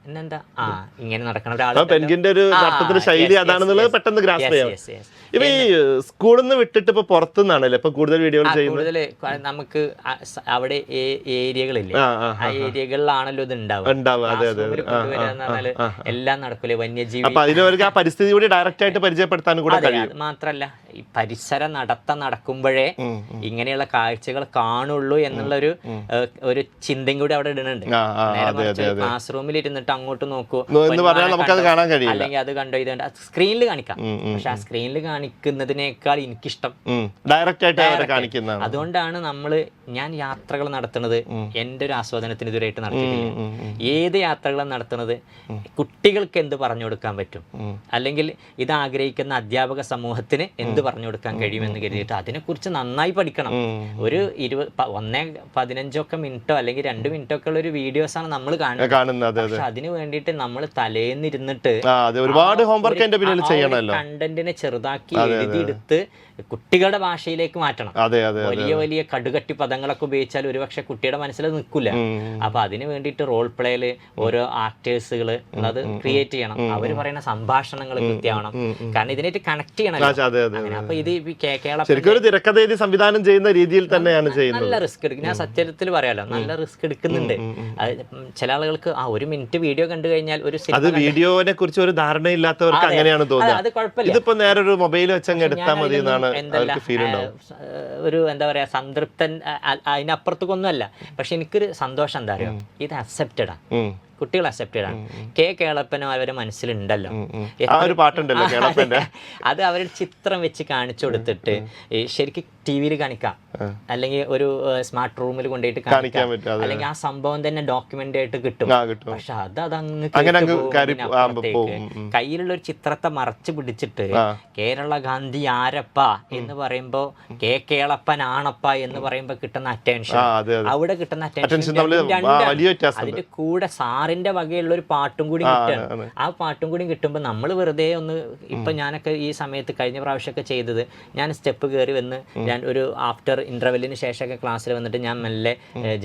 എന്നെന്താ ഇങ്ങനെ നടക്കണം പെൻഗിന്റെ ഒരു ശൈലി അതാണെന്നുള്ളത് പെട്ടെന്ന് ഗ്രാസ്പ് ചെയ്യാം. ഇപ്പൊ ഈ സ്കൂളിൽ നിന്ന് വിട്ടിട്ട് ഇപ്പൊ പുറത്തുനിന്നാണല്ലേ ഇപ്പൊ കൂടുതൽ വീഡിയോകൾ കൂടുതൽ നമുക്ക് അവിടെ ഏരിയകളില്ലേ, ആ ഏരിയകളിലാണല്ലോ ഇത് ഉണ്ടാവുക. എല്ലാം നടക്കൂലേ വന്യജീവി. അപ്പൊ അതിനവർക്ക് ആ പരിസ്ഥിതി കൂടി ഡയറക്റ്റ് ആയിട്ട് പരിചയപ്പെടുത്താനും കൂടെ കഴിയും. മാത്രല്ല ഈ പരിസര നടക്കുമ്പോഴേ ഇങ്ങനെയുള്ള കാഴ്ചകൾ കാണുള്ളൂ എന്നുള്ള ഒരു ചിന്തയും കൂടി അവിടെ ഇടുന്നുണ്ട്. ക്ലാസ് റൂമിൽ ഇരുന്നിട്ട് അങ്ങോട്ട് നോക്കൂ അല്ലെങ്കിൽ അത് കണ്ടോ ഇതുണ്ട് സ്ക്രീനിൽ കാണിക്കാം. പക്ഷെ ആ സ്ക്രീനിൽ കാണിക്കുന്നതിനേക്കാൾ എനിക്കിഷ്ടം ഡയറക്റ്റ് ആയിട്ട് കാണിക്കുന്ന. അതുകൊണ്ടാണ് ഞാൻ യാത്രകൾ നടത്തുന്നത് എൻ്റെ ഒരു ആസ്വാദനത്തിന് ഇതുവരെയായിട്ട് നടത്തിയിട്ടില്ല. ഏത് യാത്രകളും നടത്തുന്നത് കുട്ടികൾക്ക് എന്ത് പറഞ്ഞു കൊടുക്കാൻ പറ്റും, അല്ലെങ്കിൽ ഇത് ആഗ്രഹിക്കുന്ന അധ്യാപക സമൂഹത്തിന് എന്ത് പറഞ്ഞു കൊടുക്കാൻ കഴിയുമെന്ന് കരുതിയിട്ട് അതിനെക്കുറിച്ച് നന്നായി പഠിക്കണം. ഒരു 1-15 മിനിറ്റോ അല്ലെങ്കിൽ 2 മിനിറ്റോ ഒക്കെ ഉള്ള ഒരു വീഡിയോസാണ് നമ്മൾ കാണുന്നത്. പക്ഷെ അതിന് വേണ്ടിയിട്ട് നമ്മൾ തലേന്നിരുന്നിട്ട് ഒരുപാട് ഹോംവർക്ക് കണ്ടന്റിനെ ചെറുതാക്കി എഴുതിയെടുത്ത് കുട്ടികളുടെ ഭാഷയിലേക്ക് മാറ്റണം. വലിയ കടുകട്ടി പദങ്ങളൊക്കെ ഉപയോഗിച്ചാൽ ഒരുപക്ഷെ കുട്ടിയുടെ മനസ്സിൽ നിൽക്കില്ല. അപ്പൊ അതിന് വേണ്ടിയിട്ട് റോൾ പ്ലേയില് ഓരോ ആക്ടേഴ്സുകൾ അത് ക്രിയേറ്റ് ചെയ്യണം. അവര് പറയുന്ന സംഭാഷണങ്ങൾ കൃത്യമാവണം. കാരണം ഇതിനായിട്ട് കണക്ട് ചെയ്യണം. അപ്പൊ ഇത് തിരക്കഥ സംവിധാനം ചെയ്യുന്ന രീതിയിൽ തന്നെയാണ് ചെയ്യുന്നത്. നല്ല റിസ്ക് എടുക്കും. ഞാൻ സത്യത്തിൽ പറയാലോ, നല്ല റിസ്ക് എടുക്കുന്നുണ്ട്. ചില ആളുകൾക്ക് 1 മിനിറ്റ് വീഡിയോ കണ്ടു കഴിഞ്ഞാൽ അത് വീഡിയോനെ കുറിച്ച് ഒരു ധാരണയില്ലാത്തവർക്ക് അങ്ങനെയാണ് തോന്നുന്നത്. അത് കുഴപ്പമില്ല, ഇതിപ്പോ നേരെ ഒരു മൊബൈൽ വെച്ചങ്ങ് എടുത്താൽ മതി എന്നാണ് ഒരു എന്താ പറയാ സംതൃപ്തൻ. അതിനപ്പുറത്തേക്കൊന്നുമല്ല. പക്ഷെ എനിക്കൊരു സന്തോഷം എന്താ അറിയോ, ഇത് അക്സെപ്റ്റഡാ, കുട്ടികൾ അക്സെപ്റ്റഡ് ആണ്. കേളപ്പനോ അവരുടെ മനസ്സിലുണ്ടല്ലോ, പാട്ടുണ്ടല്ലോ കേളപ്പന്റെ, അത് അവരുടെ ചിത്രം വെച്ച് കാണിച്ചു കൊടുത്തിട്ട് ശരിക്കും TV-യിൽ കാണിക്കാം, അല്ലെങ്കിൽ ഒരു സ്മാർട്ട് റൂമിൽ കൊണ്ടുപോയിട്ട് കാണിക്കാൻ കാണിക്കാം, പറ്റും. അതെ. അല്ലെങ്കിൽ ആ സംഭവം തന്നെ ഡോക്യുമെന്റ് ആയിട്ട് കിട്ടും. കിട്ടും. പക്ഷെ അതങ്ങ് അങ്ങനെ അങ്ങ് കയ്യിലുള്ള ഒരു ചിത്രത്തെ മറച്ചു പിടിച്ചിട്ട് കേരള ഗാന്ധി ആരപ്പ എന്ന് പറയുമ്പോ കേളപ്പൻ ആണപ്പ എന്ന് പറയുമ്പോ കിട്ടുന്ന അറ്റൻഷൻ, അവിടെ കിട്ടുന്ന അറ്റൻഷൻ അതിന്റെ കൂടെ സാറിന്റെ വകയുള്ള ഒരു പാട്ടും കൂടി കിട്ടും. ആ പാട്ടും കൂടി കിട്ടുമ്പോ നമ്മൾ വെറുതെ ഒന്ന്, ഇപ്പൊ ഞാനൊക്കെ ഈ സമയത്ത് കഴിഞ്ഞ പ്രാവശ്യമൊക്കെ ചെയ്തത്, ഞാൻ സ്റ്റെപ്പ് കയറി വന്ന് ഞാൻ ഒരു ആഫ്റ്റർ ഇന്റർവെല്ലിന് ശേഷമൊക്കെ ക്ലാസ്സിൽ വന്നിട്ട് ഞാൻ മെല്ലെ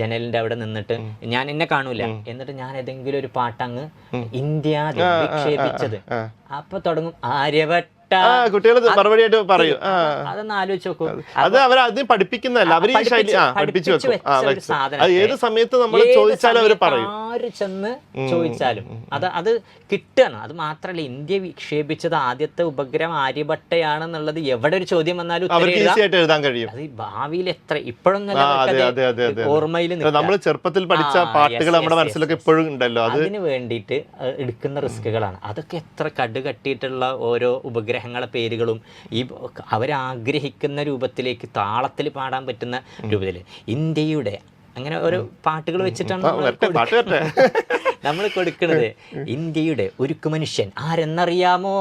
ജനലിന്റെ അവിടെ നിന്നിട്ട്, ഞാൻ എന്നെ കാണൂല, എന്നിട്ട് ഞാൻ ഏതെങ്കിലും ഒരു പാട്ടങ്ങ് ഇന്ത്യ വിക്ഷേപിച്ചത്, അപ്പൊ തുടങ്ങും ആര്യഭട്ട. കുട്ടികൾ മറുപടിയായിട്ട് പറയും. അതൊന്ന് ആലോചിച്ച് നോക്കൂ. അത് അവർ ആദ്യം പഠിപ്പിക്കുന്നതല്ല, അവർ ഈ ശൈലി പഠിപ്പിച്ചു വെക്കും. അത് ഏത് സമയത്ത് നമ്മൾ ചോദിച്ചാലും അവർ പറയും, ആര് ചെന്ന് ചോദിച്ചാലും അത് കിട്ടണം. അത് മാത്രല്ല, ഇന്ത്യ വിക്ഷേപിച്ചത് ആദ്യത്തെ ഉപഗ്രഹം ആര്യഭട്ടയാണെന്നുള്ളത് എവിടെ ഒരു ചോദ്യം വന്നാലും എഴുതാൻ കഴിയും. അത് ഭാവിയിൽ എത്ര ഇപ്പോഴൊന്നും ഓർമ്മയിൽ നമ്മൾ ചെറുപ്പത്തിൽ പഠിച്ച പാട്ടുകൾ നമ്മുടെ മനസ്സിലൊക്കെ ഇപ്പോഴും ഉണ്ടല്ലോ. അതിന് വേണ്ടിയിട്ട് എടുക്കുന്ന റിസ്കുകളാണ് അതൊക്കെ. എത്ര കടുകട്ടിയിട്ടുള്ള ഓരോ ഉപഗ്രഹങ്ങളെ പേരുകളും ഈ അവരാഗ്രഹിക്കുന്ന രൂപത്തിലേക്ക് താളത്തിൽ പാടാൻ പറ്റുന്ന രൂപത്തിൽ ഇന്ത്യയുടെ അങ്ങനെ ഓരോ പാട്ടുകൾ വെച്ചിട്ടാണ് നമ്മൾ കൊടുക്കുന്നത്. ഇന്ത്യയുടെ ഉരുക്കു മനുഷ്യൻ ആരെന്നറിയാമോ?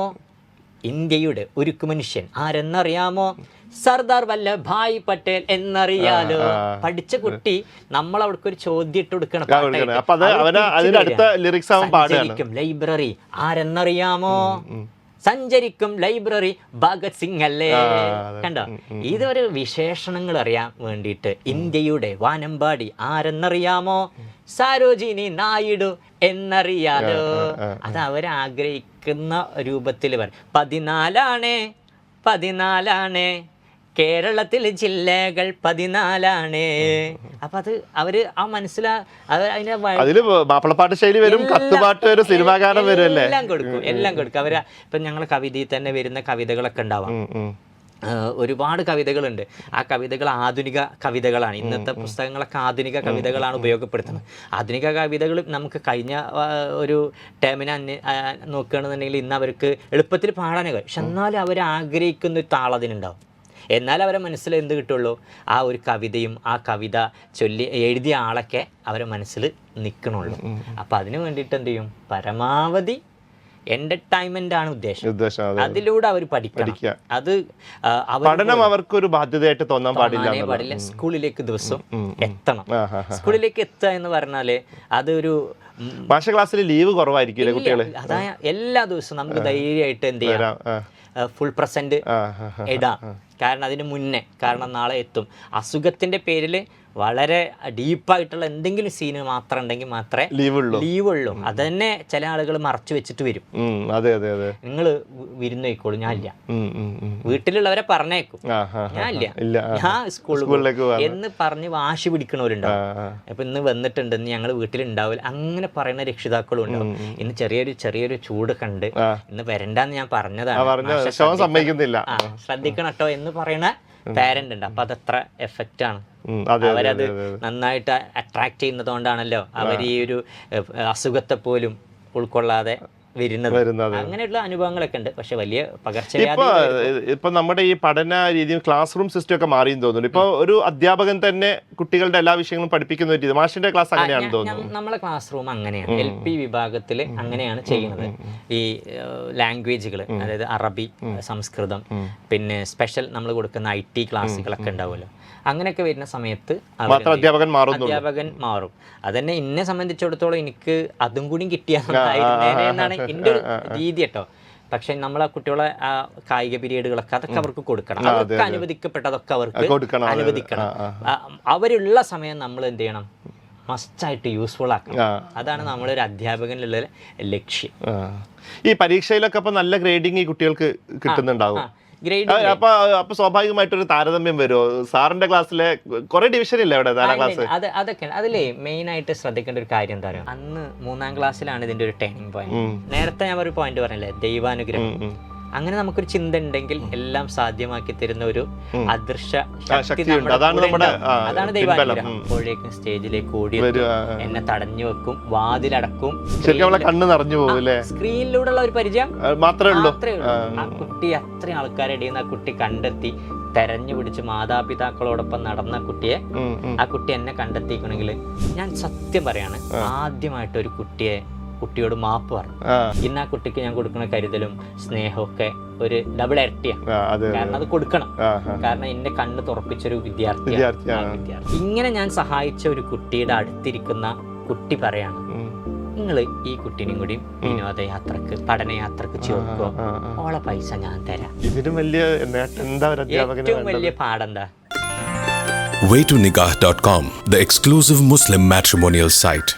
ഇന്ത്യയുടെ ഉരുക്കു മനുഷ്യൻ ആരെന്നറിയാമോ? സർദാർ വല്ലഭായ് പട്ടേൽ എന്നറിയാലോ. പഠിച്ച കുട്ടി നമ്മൾ അവർക്ക് ഒരു ചോദ്യം ഇട്ട് കൊടുക്കണം. ലൈബ്രറി ആരെന്നറിയാമോ? സഞ്ചരിക്കും ലൈബ്രറി ഭഗത് സിംഗ് അല്ലേ. കണ്ടോ, ഇതൊരു വിശേഷണങ്ങൾ അറിയാൻ വേണ്ടിയിട്ട് ഇന്ത്യയുടെ വാനമ്പാടി ആരെന്നറിയാമോ? സരോജിനി നായിഡു എന്നറിയാലോ. അത് അവരാഗ്രഹിക്കുന്ന രൂപത്തിൽ പറയും. 14 കേരളത്തിൽ ജില്ലകൾ 14. അപ്പൊ അത് അവര് ആ അതില് മാപ്പിളപ്പാട്ട് ശൈലി വരും, കത്തുപാട്ട് വരും, സിനിമാ ഗാനം വരും, എല്ലാം കൊടുക്കും. അവര് ഇപ്പൊ ഞങ്ങളെ കവിതയിൽ തന്നെ വരുന്ന കവിതകളൊക്കെ ഉണ്ടാവാം. ഒരുപാട് കവിതകളുണ്ട്. ആ കവിതകൾ ആധുനിക കവിതകളാണ്. ഇന്നത്തെ പുസ്തകങ്ങളൊക്കെ ആധുനിക കവിതകളാണ് ഉപയോഗപ്പെടുത്തുന്നത്. ആധുനിക കവിതകൾ നമുക്ക് കഴിഞ്ഞ ഒരു ടേമിനെ നോക്കുകയാണെന്നുണ്ടെങ്കിൽ ഇന്ന് അവർക്ക് എളുപ്പത്തിൽ പാടാനൊക്കെ, പക്ഷെ എന്നാലും അവർ ആഗ്രഹിക്കുന്ന ഒരു താളതിനുണ്ടാവും. എന്നാൽ അവരെ മനസ്സിൽ എന്ത് കിട്ടുള്ളൂ? ആ ഒരു കവിതയും ആ കവിത എഴുതിയ ആളൊക്കെ അവരെ മനസ്സിൽ നിൽക്കണുള്ളൂ. അപ്പം അതിന് വേണ്ടിയിട്ട് എന്ത് ചെയ്യും? പരമാവധി എന്റർടൈൻമെന്റ് ആണ് ഉദ്ദേശം. അതിലൂടെ അവർ പഠിക്കണം. അത് പഠനം അവർക്കൊരു ബാധ്യതയായിട്ട് തോന്നാൻ പാടില്ല. സ്കൂളിലേക്ക് ദിവസം എത്തണം. സ്കൂളിലേക്ക് എത്തുക എന്ന് പറഞ്ഞാല് അതൊരു ഭാഷ ക്ലാസ്സിൽ ലീവ് കുറവായിരിക്കും കുട്ടികൾ. അതായ എല്ലാ ദിവസവും നമുക്ക് ധൈര്യമായിട്ട് എന്ത് ചെയ്യാം? ഫുൾ പ്രസന്റ് ഇടാം. കാരണം അതിന് മുന്നേ, കാരണം നാളെ എത്തും. അസുഖത്തിന്റെ പേരിൽ വളരെ ഡീപ്പായിട്ടുള്ള എന്തെങ്കിലും സീന് മാത്രം ഉണ്ടെങ്കിൽ മാത്രമേ ലീവ് ഉള്ളൂ. അത് തന്നെ ചില ആളുകൾ മറച്ചു വെച്ചിട്ട് വരും. നിങ്ങൾ വിരുന്ന് പോയിക്കോളൂ, ഞാനില്ല. വീട്ടിലുള്ളവരെ പറഞ്ഞേക്കും, ഞാനില്ല, ഞാൻ സ്കൂളിലേക്ക് എന്ന് പറഞ്ഞ് വാശി പിടിക്കണവരുണ്ടാവും. അപ്പൊ ഇന്ന് വന്നിട്ടുണ്ട്, ഇന്ന് ഞങ്ങൾ വീട്ടിലുണ്ടാവില്ല, അങ്ങനെ പറയുന്ന രക്ഷിതാക്കളും ഉണ്ടാവും. ഇന്ന് ചെറിയൊരു ചൂട് കണ്ട് ഇന്ന് വരണ്ടെന്ന് ഞാൻ പറഞ്ഞതാണ്, ശ്രദ്ധിക്കണം കേട്ടോ എന്ന് പറയുന്ന പാരന്റ് ഉണ്ട്. അപ്പൊ അതത്ര എഫക്റ്റ് ആണ്. അവരത് നന്നായിട്ട് അട്രാക്ട് ചെയ്യുന്നതുകൊണ്ടാണല്ലോ അവർ ഈ ഒരു അസുഖത്തെ പോലും ഉൾക്കൊള്ളാതെ വരുന്നത്. അങ്ങനെയുള്ള അനുഭവങ്ങളൊക്കെ ഉണ്ട്. പക്ഷെ വലിയ പകർച്ചവ്യാധി ഇപ്പൊ നമ്മുടെ ഈ പഠന രീതിയും ക്ലാസ് റൂം സിസ്റ്റം ഒക്കെ മാറിയെന്ന് തോന്നുന്നു. ഇപ്പൊ ഒരു അധ്യാപകൻ തന്നെ കുട്ടികളുടെ എല്ലാ വിഷയങ്ങളും പഠിപ്പിക്കുന്ന ഒരു രീതി. മാഷിന്റെ ക്ലാസ് അങ്ങനെയാണെന്ന് തോന്നുന്നു. നമ്മളെ ക്ലാസ് റൂം അങ്ങനെയാണ്. LP വിഭാഗത്തിൽ അങ്ങനെയാണ് ചെയ്യുന്നത്. ഈ ലാംഗ്വേജുകൾ, അതായത് അറബി, സംസ്കൃതം, പിന്നെ സ്പെഷ്യൽ നമ്മൾ കൊടുക്കുന്ന IT ക്ലാസ്സുകളൊക്കെ ഉണ്ടാവുമല്ലോ. അങ്ങനെയൊക്കെ വരുന്ന സമയത്ത് അധ്യാപകൻ മാറും. അതന്നെ എന്നെ സംബന്ധിച്ചിടത്തോളം എനിക്ക് അതും കൂടി കിട്ടിയെന്നാണ് എൻ്റെ ഒരു രീതി കേട്ടോ. പക്ഷെ നമ്മളെ കുട്ടികളെ കായിക പീരീഡുകളൊക്കെ അതൊക്കെ അവർക്ക് കൊടുക്കണം. അവർക്ക് അനുവദിക്കപ്പെട്ടതൊക്കെ അവർക്ക് അനുവദിക്കണം. അവരുള്ള സമയം നമ്മൾ എന്ത് ചെയ്യണം? മസ്റ്റായിട്ട് യൂസ്ഫുൾ ആക്കണം. അതാണ് നമ്മളൊരു അധ്യാപകനുള്ള ലക്ഷ്യം. ഈ പരീക്ഷയിലൊക്കെ അപ്പൊ നല്ല ഗ്രേഡിങ് ഈ കുട്ടികൾക്ക് കിട്ടുന്നുണ്ടാവും. അപ്പൊ സ്വാഭാവികമായിട്ടൊരു താരതമ്യം വരുമോ? സാറിന്റെ ക്ലാസ്സിലെ കുറെ ഡിവിഷൻ ഇല്ല അവിടെ ക്ലാസ്? അതൊക്കെ അതിലേ മെയിൻ ആയിട്ട് ശ്രദ്ധിക്കേണ്ട ഒരു കാര്യം എന്താ പറയുക, അന്ന് 3ാം ക്ലാസ്സിലാണ് ഇതിന്റെ ഒരു ടേണിംഗ് പോയിന്റ്. നേരത്തെ ഞാൻ ഒരു പോയിന്റ് പറഞ്ഞില്ലേ, ദൈവാനുഗ്രഹം. അങ്ങനെ നമുക്കൊരു ചിന്ത ഉണ്ടെങ്കിൽ എല്ലാം സാധ്യമാക്കി തരുന്ന ഒരു അദൃശ്യ ശക്തി. അതാണ് ദൈവാനുഗ്രഹം. അപ്പോഴേക്കും സ്റ്റേജിലേക്ക് ഓടി എന്നെ തടഞ്ഞു വെക്കും, വാതിലടക്കും, കണ്ണ് നിറഞ്ഞു പോകും. സ്ക്രീനിലൂടെയുള്ള ഒരു പരിചയം മാത്രമേ ഉള്ളൂ. ആ കുട്ടി അത്രയും ആൾക്കാരുടെ ആ കുട്ടി കണ്ടെത്തി തെരഞ്ഞു പിടിച്ച് മാതാപിതാക്കളോടൊപ്പം നടന്ന കുട്ടിയെ ആ കുട്ടി എന്നെ കണ്ടെത്തിക്കണമെങ്കിൽ ഞാൻ സത്യം പറയാണ്, ആദ്യമായിട്ട് ഒരു കുട്ടിയോട് മാപ്പ് പറഞ്ഞു. ഇന്ന് ആ കുട്ടിക്ക് ഞാൻ കൊടുക്കുന്ന കരുതലും സ്നേഹവും ഒക്കെ ഒരു ഡബിൾ ഇരട്ടിയാണ്. കാരണം അത് കൊടുക്കണം. കാരണം എന്നെ കണ്ണ് തുറപ്പിച്ചൊരു വിദ്യാർത്ഥിയാണ്. ഇങ്ങനെ ഞാൻ സഹായിച്ച ഒരു കുട്ടിയുടെ അടുത്തിരിക്കുന്ന കുട്ടി പറയാണ്, നിങ്ങൾ ഈ കുട്ടീനും കൂടി വിനോദയാത്രക്ക് പഠനയാത്രക്ക് ചേർക്കോ, ഓളെ പൈസ ഞാൻ തരാം. ഇതിനും വലിയ ഏറ്റവും വലിയ പാടെന്താ? waytonikah.com, the exclusive Muslim matrimonial site.